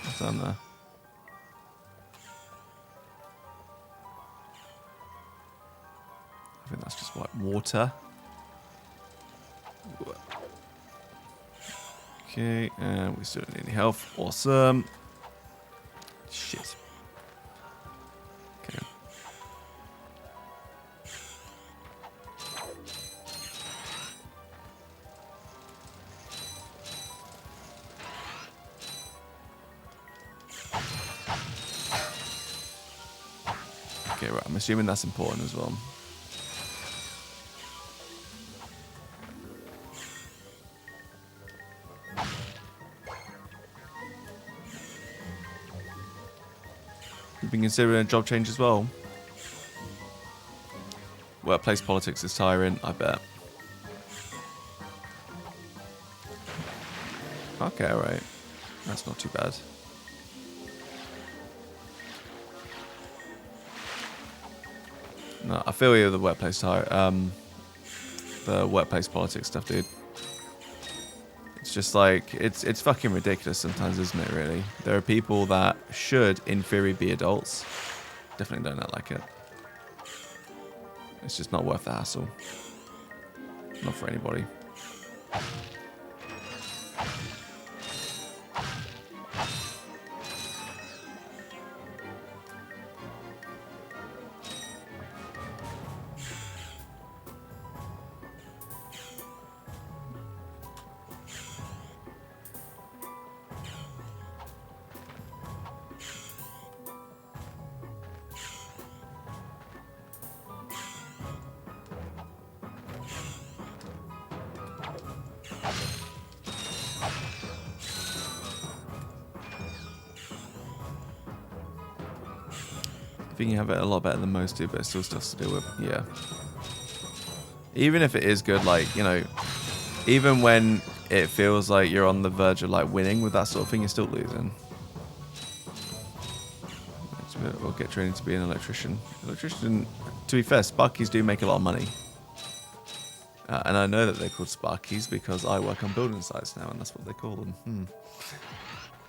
What's on there? I think that's just white water. Okay, and we still don't need any health. Awesome. Shit. Okay. Okay, right. I'm assuming that's important as well. You've been considering a job change as well? Workplace politics is tiring, I bet. Okay, alright. That's not too bad. No, I feel you with the workplace the workplace politics stuff, dude. It's just like it's fucking ridiculous sometimes, isn't it, really? There are people that should, in theory, be adults. Definitely don't like it. It's just not worth the hassle. Not for anybody. I think you have it a lot better than most do, but it still stuff to deal with. Yeah. Even if it is good, like, you know, even when it feels like you're on the verge of like winning with that sort of thing, you're still losing. We'll get training to be an electrician. Electrician, to be fair, Sparkies do make a lot of money. And I know that they're called Sparkies because I work on building sites now, and that's what they call them.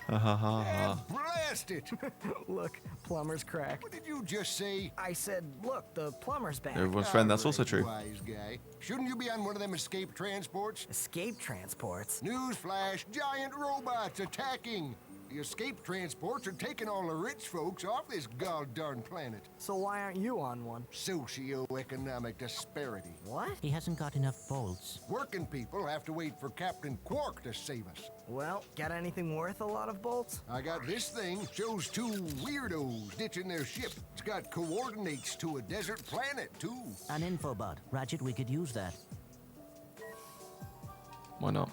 Ha ha ha ha. Blast it! Look, plumber's crack. What did you just say? I said, look, the plumber's back. Everyone's friend, that's also true. Wise guy. Shouldn't you be on one of them escape transports? Escape transports? Newsflash, giant robots attacking. The escape transports are taking all the rich folks off this god-darn planet. So why aren't you on one? Socioeconomic disparity. What? He hasn't got enough bolts. Working people have to wait for Captain Quark to save us. Well, got anything worth a lot of bolts? I got this thing. Shows two weirdos ditching their ship. It's got coordinates to a desert planet, too. An infobot. Ratchet, we could use that. Why not?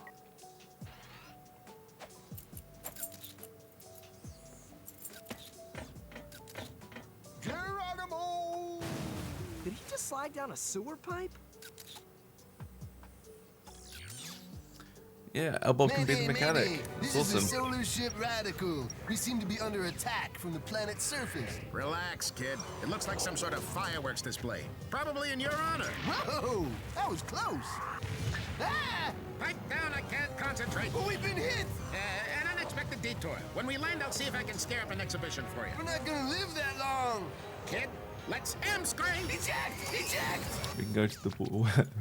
Geronimo! Did he just slide down a sewer pipe? Yeah, Elbow can be the mechanic. Mayday. That's This is awesome. the solar ship Radical. We seem to be under attack from the planet's surface. Relax, kid. It looks like some sort of fireworks display. Probably in your honor. Whoa! That was close. Ah! Pipe down, I can't concentrate. Oh, we've been hit! An unexpected detour. When we land, I'll see if I can scare up an exhibition for you. We're not gonna live that long. Kid, let's M-screen! Eject! Eject! We can go to the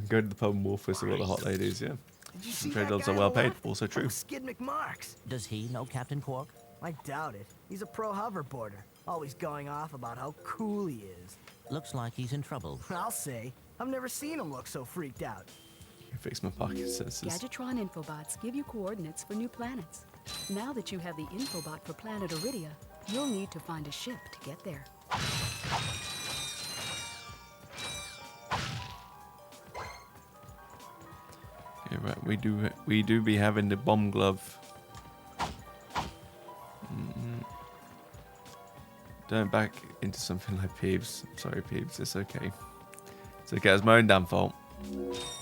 go to the pub and wolf with all the hot ladies. Yeah. Did you see Trade that jobs guy are well on the paid. left? Also true. Oh, Skid McMarks. Does he know Captain Quark? I doubt it. He's a pro hoverboarder. Always going off about how cool he is. Looks like he's in trouble. I'll say. I've never seen him look so freaked out. Fix my pocket sensors. Gadgetron infobots give you coordinates for new planets. Now that you have the infobot for planet Iridia, you'll need to find a ship to get there. Yeah, right. We do be having the bomb glove. Don't back into something like Peebs. Sorry, Peebs. It's okay. It's okay. It's my own damn fault.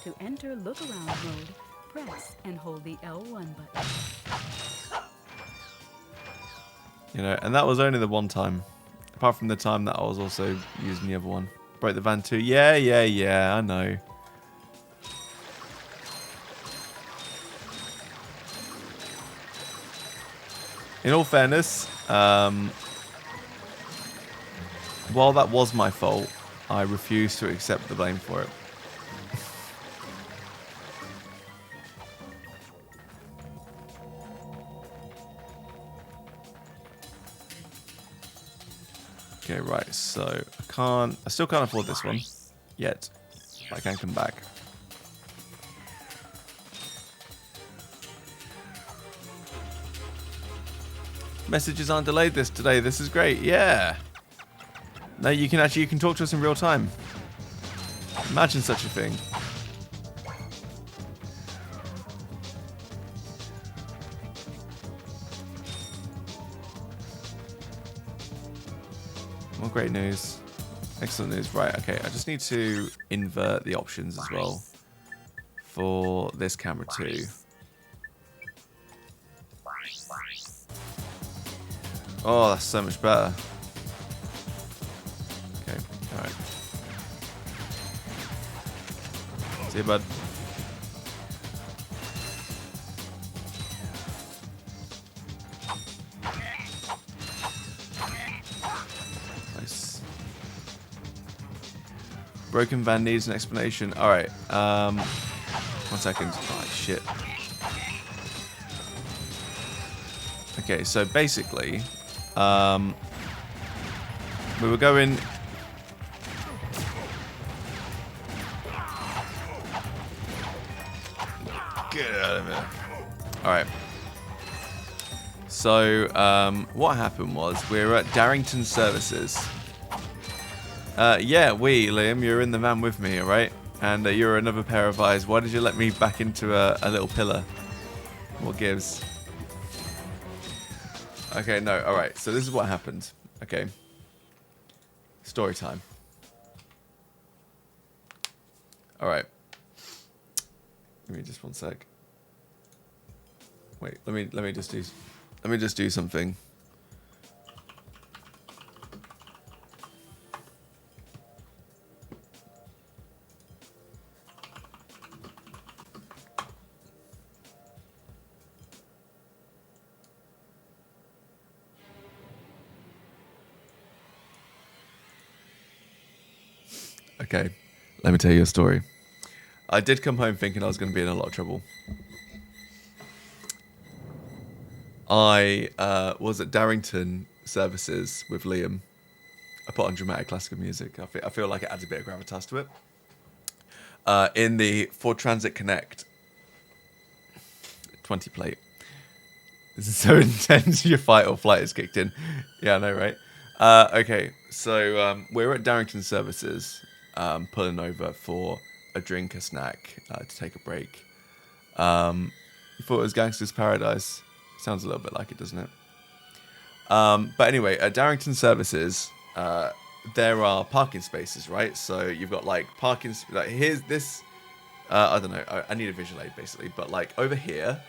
To enter look around mode, press and hold the L1 button. You know, and that was only the one time. Apart from the time that I was also using the other one. Broke the van too. Yeah, I know. In all fairness, while that was my fault, I refuse to accept the blame for it. Okay, right, so I still can't afford this one yet, but I can come back. Messages aren't delayed today. This is great. Yeah. No, you can talk to us in real time. Imagine such a thing. Well, great news. Excellent news. Right, okay. I just need to invert the options as well for this camera too. Oh, that's so much better. Okay, alright. See you, bud. Nice. Broken van needs an explanation. Alright, 1 second. Oh, shit. Okay, so basically, we were going... Get out of here. Alright. So, what happened was, we were at Darrington Services. Yeah, Liam, you're in the van with me, alright? And you're another pair of eyes. Why did you let me back into a little pillar? What gives? Okay, no, alright. So this is what happened. Okay. Story time. Alright. Give me just 1 sec. Wait, let me just do something. Okay, let me tell you a story. I did come home thinking I was going to be in a lot of trouble. I was at Darrington Services with Liam. I put on dramatic classical music. I feel like it adds a bit of gravitas to it. In the Ford Transit Connect 20 plate. This is so intense, your fight or flight is kicked in. Yeah, I know, right? Okay, so we're at Darrington Services. Pulling over for a drink, a snack, to take a break. You thought it was Gangster's Paradise. Sounds a little bit like it, doesn't it? But anyway, at Darrington Services, there are parking spaces, right? So you've got like parking, like here's this, I don't know, I need a visual aid basically, but like over here,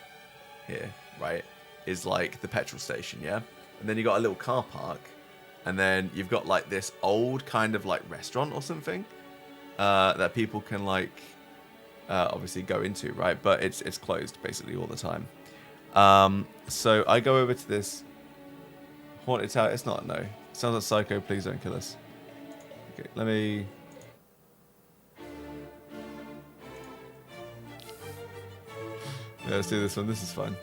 right, is like the petrol station, yeah? And then you got a little car park, and then you've got like this old kind of like restaurant or something. That people can like obviously go into, right? But it's closed basically all the time. So I go over to this haunted tower. It's not, no. It sounds like Psycho. Please don't kill us. Okay, let me. Yeah, let's do this one. This is fun.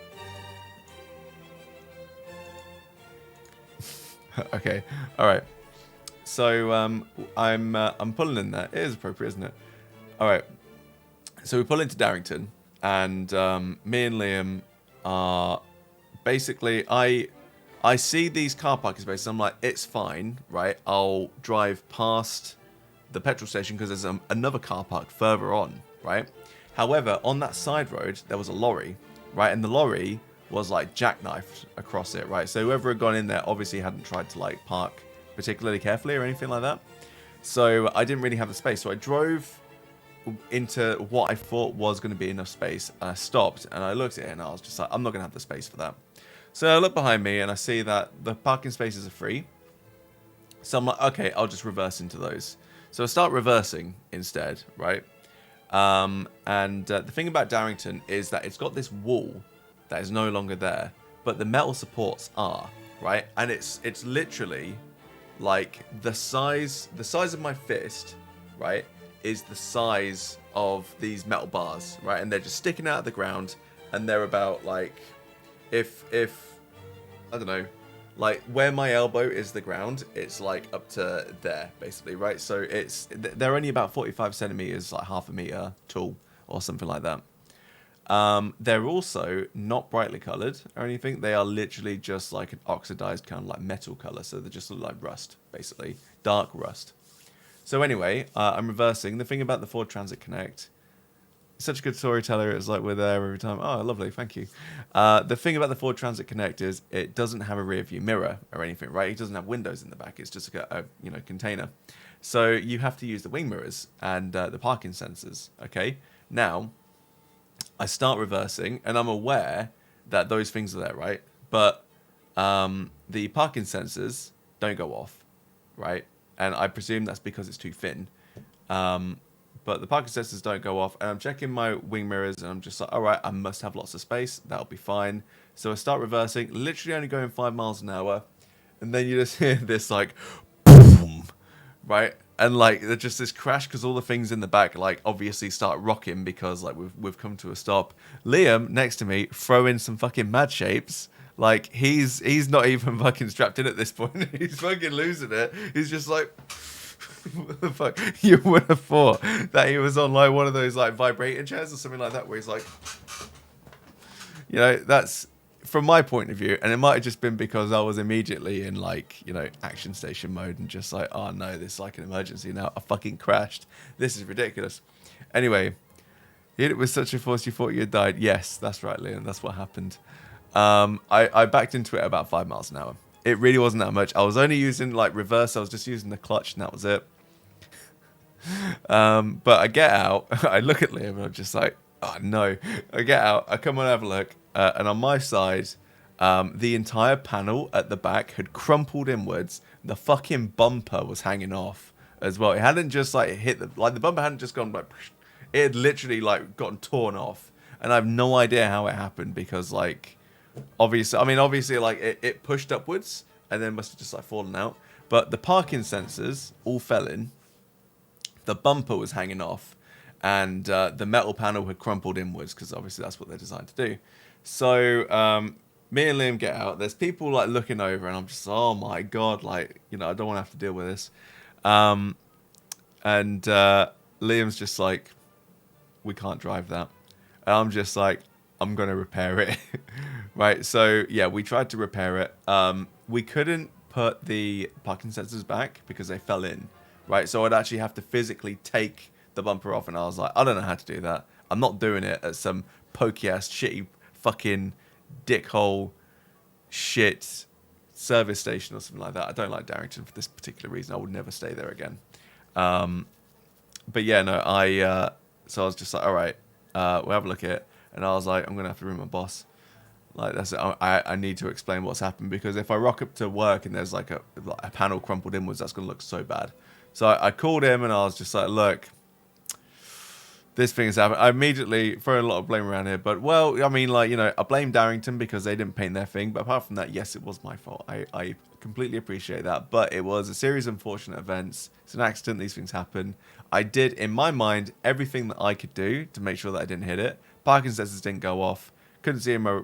Okay, all right. So I'm pulling in there. It is appropriate, isn't it? All right. So we pull into Darrington, and me and Liam are basically, I see these car parking spaces. I'm like, it's fine, right? I'll drive past the petrol station because there's another car park further on, right? However, on that side road, there was a lorry, right? And the lorry was like jackknifed across it, right? So whoever had gone in there obviously hadn't tried to like park particularly carefully or anything like that. So I didn't really have the space. So I drove into what I thought was going to be enough space. And I stopped and I looked at it and I was just like, I'm not going to have the space for that. So I look behind me and I see that the parking spaces are free. So I'm like, okay, I'll just reverse into those. So I start reversing instead, right? The thing about Darrington is that it's got this wall that is no longer there, but the metal supports are, right? And it's literally like the size of my fist, right, is the size of these metal bars, right? And they're just sticking out of the ground, and they're about like, if I don't know, like where my elbow is the ground, it's like up to there basically, right? So they're only about 45 centimeters, like half a meter tall or something like that. They're also not brightly colored or anything. They are literally just like an oxidized kind of like metal color. So they just look like rust, basically. Dark rust. So anyway, I'm reversing. The thing about the Ford Transit Connect, such a good storyteller. It's like we're there every time. Oh, lovely. Thank you. The thing about the Ford Transit Connect is it doesn't have a rear view mirror or anything, right? It doesn't have windows in the back. It's just a container. So you have to use the wing mirrors and the parking sensors. Okay. Now, I start reversing, and I'm aware that those things are there, right? But the parking sensors don't go off, right? And I presume that's because it's too thin. But the parking sensors don't go off, and I'm checking my wing mirrors, and I'm just like, all right, I must have lots of space. That'll be fine. So I start reversing, literally only going 5 miles an hour, and then you just hear this like, boom, right? And like there's just this crash because all the things in the back like obviously start rocking because like we've come to a stop. Liam next to me throwing some fucking mad shapes. Like he's not even fucking strapped in at this point. He's fucking losing it. He's just like, what the fuck? You would have thought that he was on like one of those like vibrating chairs or something like that, where he's like, you know, that's from my point of view, and it might have just been because I was immediately in like, you know, action station mode and just like, oh no, this is like an emergency now. I fucking crashed. This is ridiculous. Anyway, you hit it with such a force you thought you had died. Yes, that's right, Liam. That's what happened. I backed into it at about 5 miles an hour. It really wasn't that much. I was only using like reverse. I was just using the clutch, and that was it. But I get out. I look at Liam and I'm just like, oh no. I get out. I come and have a look. And on my side, the entire panel at the back had crumpled inwards. The fucking bumper was hanging off as well. It hadn't just like hit the bumper hadn't just gone like, it had literally like gotten torn off. And I have no idea how it happened because like, obviously like it pushed upwards and then must have just like fallen out. But the parking sensors all fell in. The bumper was hanging off, and the metal panel had crumpled inwards because obviously that's what they're designed to do. So me and Liam get out. There's people like looking over, and I'm just, oh my god, like, you know, I don't want to have to deal with this. Liam's just like, we can't drive that. And I'm just like, I'm gonna repair it. Right. So yeah, we tried to repair it. We couldn't put the parking sensors back because they fell in. Right. So I'd actually have to physically take the bumper off, and I was like, I don't know how to do that. I'm not doing it at some pokey ass shitty fucking dickhole shit service station or something like that. I don't like Darrington for this particular reason. I would never stay there again. But yeah, no, so I was just like, all right, we'll have a look at it. And I was like, I'm gonna have to ring my boss. Like, that's it. I need to explain what's happened, because if I rock up to work and there's like a panel crumpled inwards, that's gonna look so bad. So I called him and I was just like, look, this thing has happened. I immediately throw a lot of blame around here, but well, I mean, like, you know, I blame Darrington because they didn't paint their thing. But apart from that, yes, it was my fault. I completely appreciate that. But it was a series of unfortunate events. It's an accident. These things happen. I did, in my mind, everything that I could do to make sure that I didn't hit it. Parking sensors didn't go off. Couldn't see in my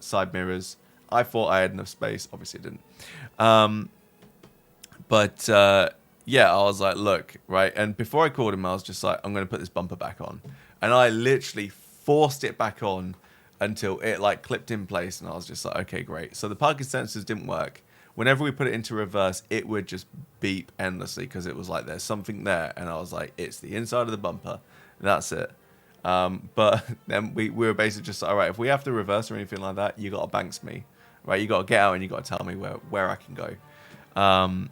side mirrors. I thought I had enough space. Obviously, I didn't. yeah, I was like, look, right. And before I called him, I was just like, I'm going to put this bumper back on. And I literally forced it back on until it like clipped in place. And I was just like, okay, great. So the parking sensors didn't work. Whenever we put it into reverse, it would just beep endlessly because it was like, there's something there. And I was like, it's the inside of the bumper. That's it. But then we were basically just like, all right, if we have to reverse or anything like that, you got to banks me, right? You got to get out and you got to tell me where I can go. And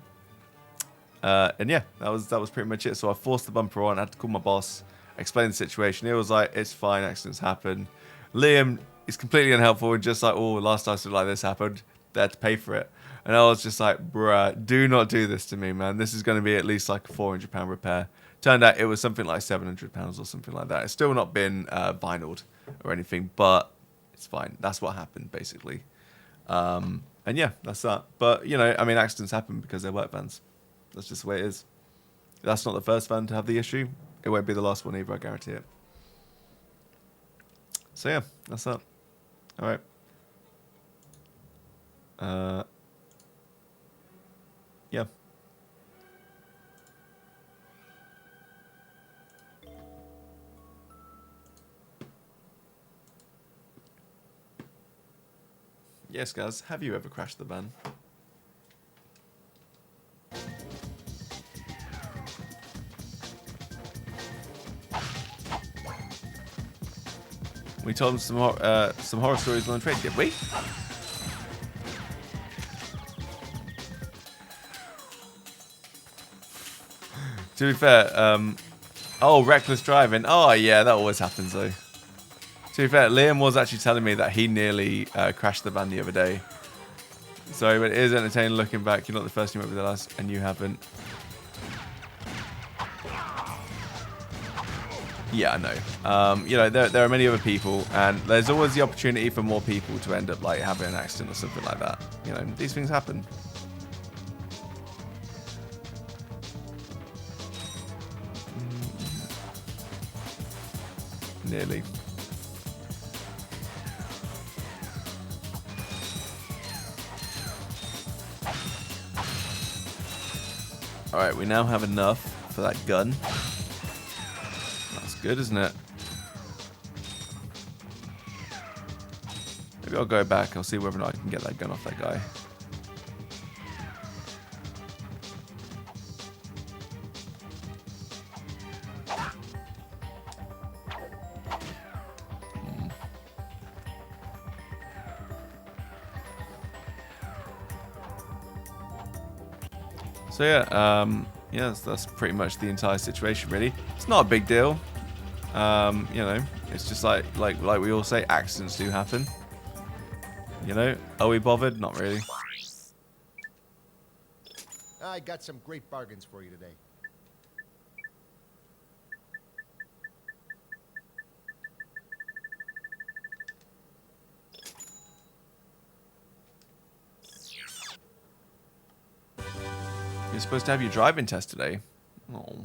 yeah, that was pretty much it. So I forced the bumper on. I had to call my boss, explain the situation. It was like, it's fine, accidents happen. Liam is completely unhelpful and just like, oh, last time something like this happened, they had to pay for it. And I was just like, bruh, do not do this to me, man. This is going to be at least like a £400 repair. Turned out it was something like £700 or something like that. It's still not been vinyled or anything, but it's fine. That's what happened, basically. And yeah, that's that. But, you know, I mean, accidents happen because they're work vans. That's just the way it is. That's not the first van to have the issue. It won't be the last one either, I guarantee it. So yeah, that's that. All right. Yeah. Yes, guys. Have you ever crashed the van? We told them some horror stories on the trade, did we? To be fair, oh, reckless driving. Oh, yeah, that always happens, though. To be fair, Liam was actually telling me that he nearly crashed the van the other day. Sorry, but it is entertaining looking back. You're not the first you met with the last, and you haven't. Yeah, I know. You know, there are many other people, and there's always the opportunity for more people to end up like having an accident or something like that. You know, these things happen. Nearly. Alright, we now have enough for that gun. That's good, isn't it? Maybe I'll go back. I'll see whether or not I can get that gun off that guy. So yeah, yeah, that's pretty much the entire situation, really. It's not a big deal. You know, it's just like we all say, accidents do happen. You know, are we bothered? Not really. I got some great bargains for you today. You're supposed to have your driving test today. Oh.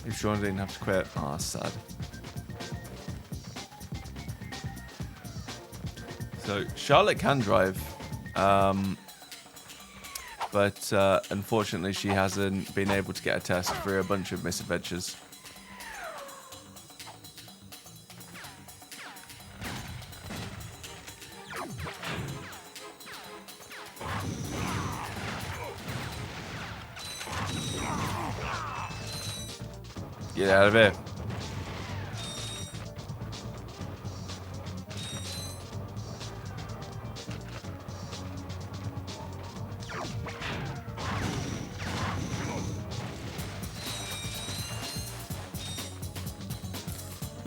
If Sean didn't have to quit, oh, that's sad. So Charlotte can drive, but unfortunately she hasn't been able to get a test through a bunch of misadventures. Get out of here.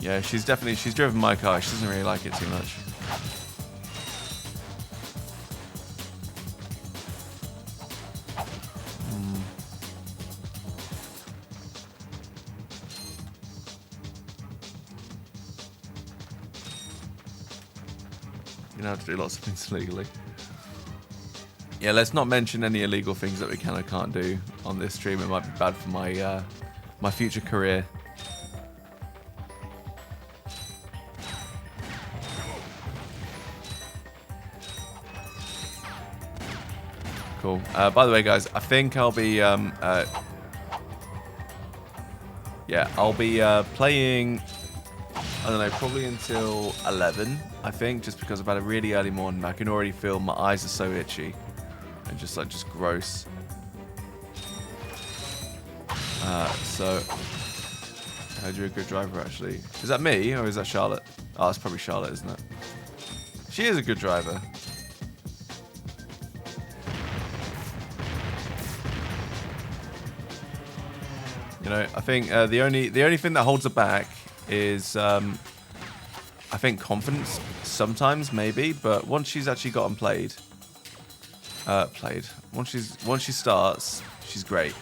Yeah, she's driven my car. She doesn't really like it too much. You're gonna have to do lots of things legally. Yeah, let's not mention any illegal things that we can or can't do on this stream. It might be bad for my my future career. Cool. By the way, guys, I think I'll be yeah, I'll be playing, I don't know, probably until 11, I think, just because I've had a really early morning. I can already feel my eyes are so itchy and just gross. So I heard you're a good driver, actually. Is that me or is that Charlotte? Oh, it's probably Charlotte, isn't it? She is a good driver. You know, I think the only thing that holds her back is I think confidence sometimes, maybe, but once she's actually gotten played, once she starts, she's great.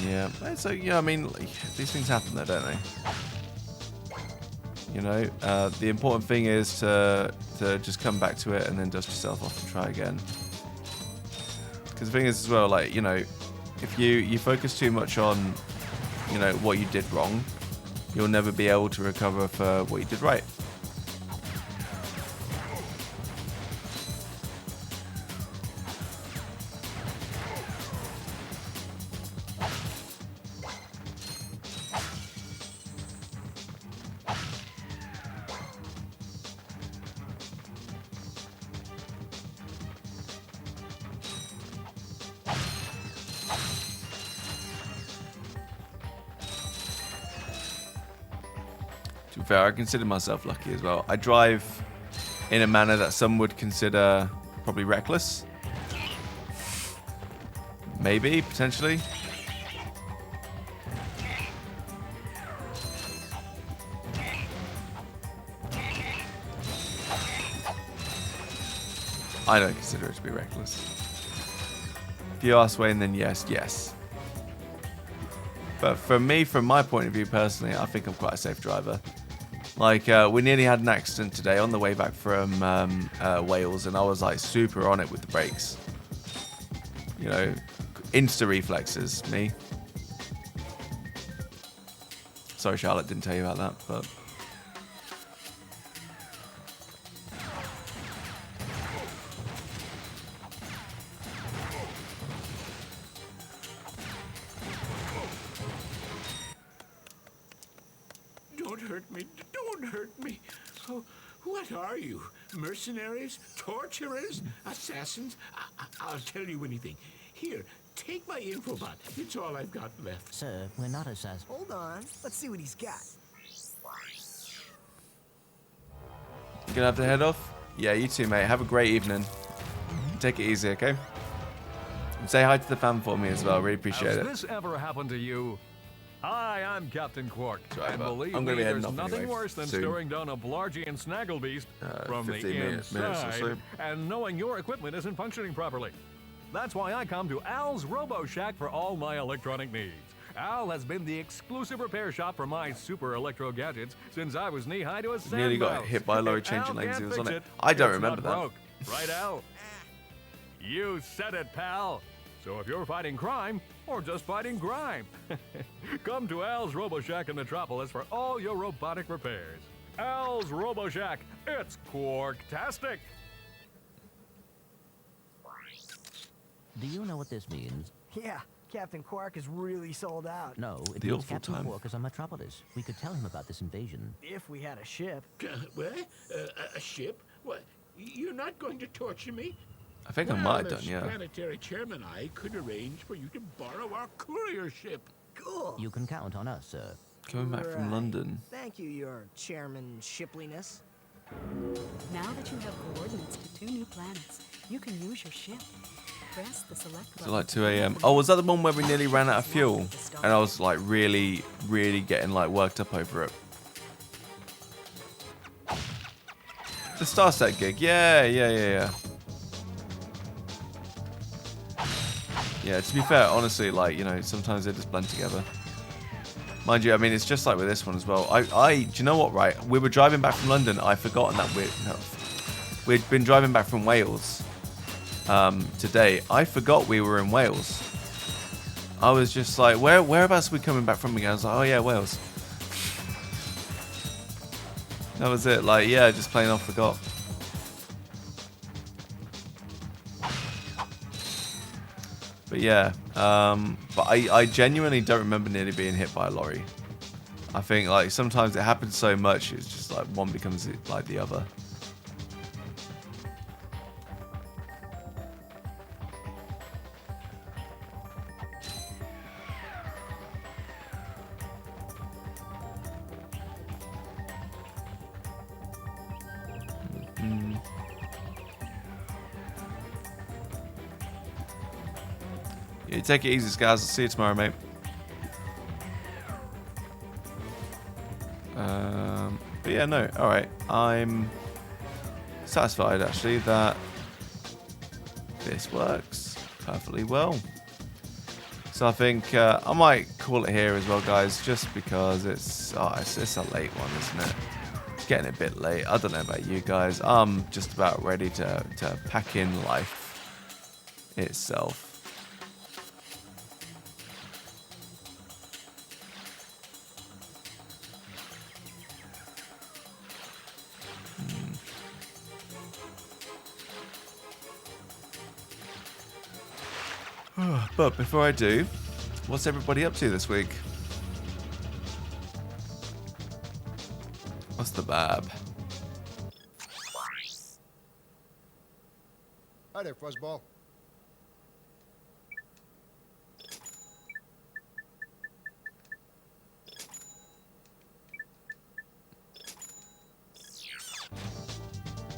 Yeah, so yeah, I mean, like, these things happen though, don't they? You know, the important thing is to just come back to it and then dust yourself off and try again. Because the thing is as well, like, you know, if you focus too much on, you know, what you did wrong, you'll never be able to recover for what you did right. To be fair, I consider myself lucky as well. I drive in a manner that some would consider probably reckless. Maybe, potentially. I don't consider it to be reckless. If you ask Wayne, then yes. But for me, from my point of view personally, I think I'm quite a safe driver. Like, we nearly had an accident today on the way back from Wales, and I was like super on it with the brakes. You know, insta reflexes, me. Sorry, Charlotte, didn't tell you about that, but... Don't hurt me. Oh, what are you? Mercenaries? Torturers? Assassins? I'll tell you anything. Here, take my infobot. It's all I've got left. Sir, we're not assassins. Hold on. Let's see what he's got. You gonna have to head off? Yeah, you too, mate. Have a great evening. Take it easy, okay? And say hi to the fam for me as well. Really appreciate it. Has this ever happened to you? Hi, I'm Captain Quark, Sorry, and believe I'm gonna me, be heading there's off nothing anyway, worse than soon. staring down a Blargian Snagglebeast from the 15 minutes or inside so. and knowing your equipment isn't functioning properly. That's why I come to Al's Robo Shack for all my electronic needs. Al has been the exclusive repair shop for my super electro gadgets since I was knee-high to a sand Nearly got mouse. hit by a lorry If changing Al lanes. He can't was on fix it. I don't it's remember not that. broke. Right, Al? You said it, pal. So if you're fighting crime, or just fighting grime, come to Al's Robo Shack in Metropolis for all your robotic repairs. Al's Robo Shack, it's Quarktastic. Do you know what this means? Yeah, Captain Quark is really sold out. No, it The means awful Captain time. Quark is on Metropolis. We could tell him about this invasion. If we had a ship. What? A ship? What? You're not going to torture me? I think I Well, might have done, as yeah. Planetary Chairman, I could arrange for you to borrow our courier ship. Cool. You can count on us, sir. Coming back from Right. London. Thank you, your chairman shipliness. Now that you have coordinates to 2 new planets, you can use your ship. Press the select It's button. like 2 a.m. Oh, was that the one where we nearly ran out of fuel? And I was like really getting like worked up over it. The Starset gig. Yeah. Yeah, to be fair, honestly, like, you know, sometimes they just blend together. Mind you, I mean, it's just like with this one as well. Do you know what, right? We were driving back from London. I'd forgotten that we'd been driving back from Wales today. I forgot we were in Wales. I was just like, whereabouts are we coming back from again? I was like, oh yeah, Wales. That was it. Like, yeah, just plain off forgot. But yeah, but I genuinely don't remember nearly being hit by a lorry. I think like sometimes it happens so much, it's just like one becomes like the other. Yeah, take it easy, Scars. I'll see you tomorrow, mate. But yeah, no. All right. I'm satisfied, actually, that this works perfectly well. So I think I might call it here as well, guys, just because it's a late one, isn't it? It's getting a bit late. I don't know about you guys. I'm just about ready to pack in life itself. But before I do, what's everybody up to this week? What's the bab? Hi there, Fuzzball.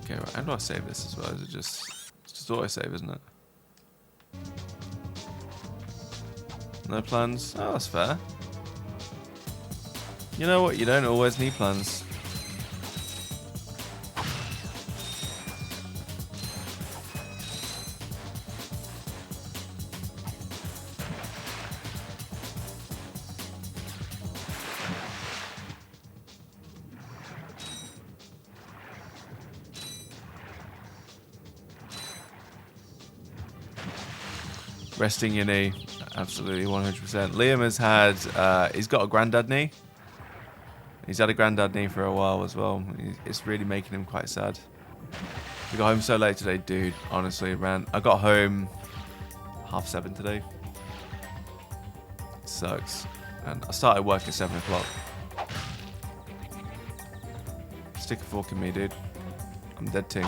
Okay, right. How do I save this as well? Is it just... It's just auto-save, isn't it? No plans? Oh, that's fair. You know what? You don't always need plans. Resting your knee. Absolutely, 100%. Liam has had, he's got a granddad knee. He's had a granddad knee for a while as well. It's really making him quite sad. We got home so late today, dude. Honestly, man. I got home 7:30 today. It sucks. And I started work at 7 o'clock. Stick a fork in me, dude. I'm dead ting.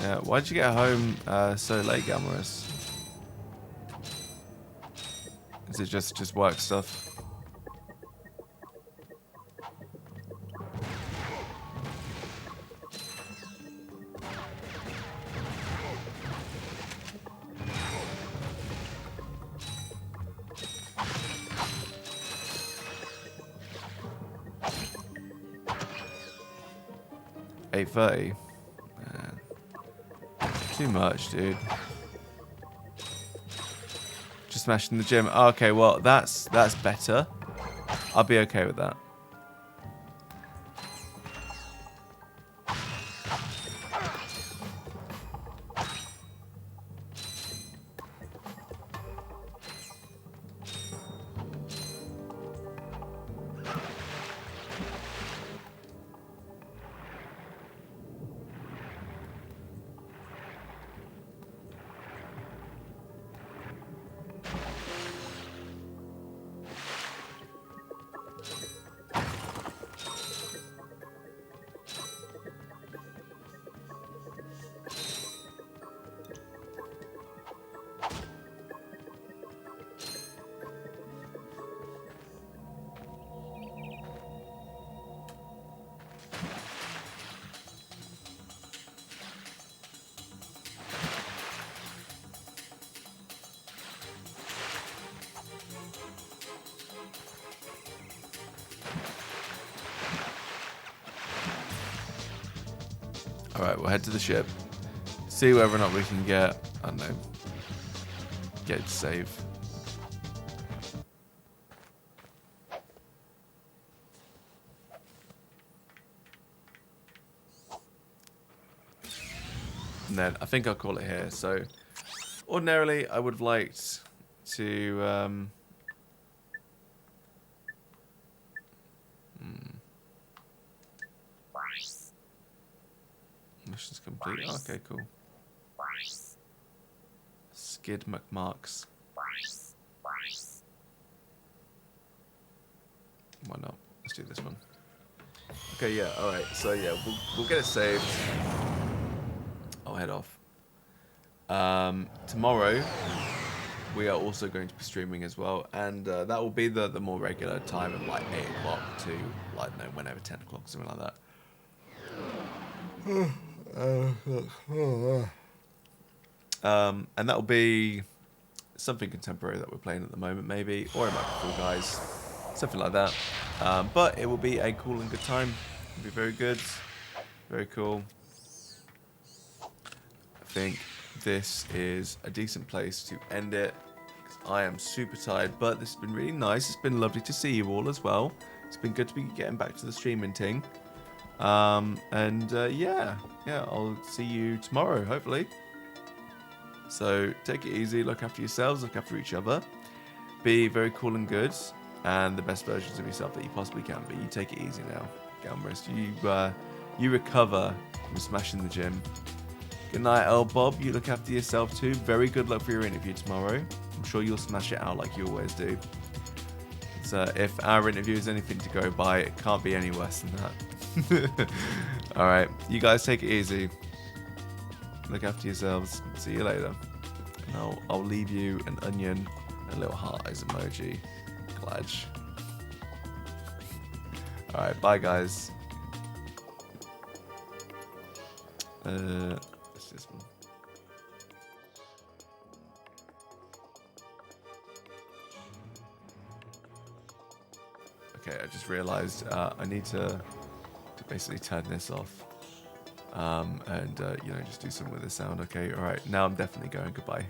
Yeah, why'd you get home so late, Gamorous? Is it just work stuff? $8:30. Too much, dude. Just smashing the gym. Oh, okay, well, that's better. I'll be okay with that. Alright, we'll head to the ship. See whether or not we can get, I don't know, get it to save. And then I think I'll call it here. So, ordinarily, I would have liked to... Mission's complete. Oh, okay, cool. Skid McMarks. Why not? Let's do this one. Okay, yeah, alright. So, yeah, we'll get it saved. I'll head off. Tomorrow, we are also going to be streaming as well. And that will be the more regular time of like 8 o'clock to, like, no, whenever 10 o'clock, something like that. And that'll be something contemporary that we're playing at the moment, maybe, or it might be Fall Guys, something like that. But it will be a cool and good time. It'll be very good, very cool. I think this is a decent place to end it, because I am super tired. But this has been really nice. It's been lovely to see you all as well. It's been good to be getting back to the streaming thing. Yeah, I'll see you tomorrow, hopefully. So take it easy, look after yourselves, look after each other, be very cool and good, and the best versions of yourself that you possibly can be. You take it easy now, get on rest. You recover from smashing the gym. Good night, Earl Bob. You look after yourself too. Very good luck for your interview tomorrow. I'm sure you'll smash it out like you always do. So if our interview is anything to go by, it can't be any worse than that. Alright, you guys take it easy. Look after yourselves. See you later. And I'll leave you an onion, a little heart eyes emoji. Glad. Alright, bye guys. What's this one? Okay, I just realized I need to basically turn this off. You know, just do something with the sound. Okay, alright, now I'm definitely going. Goodbye.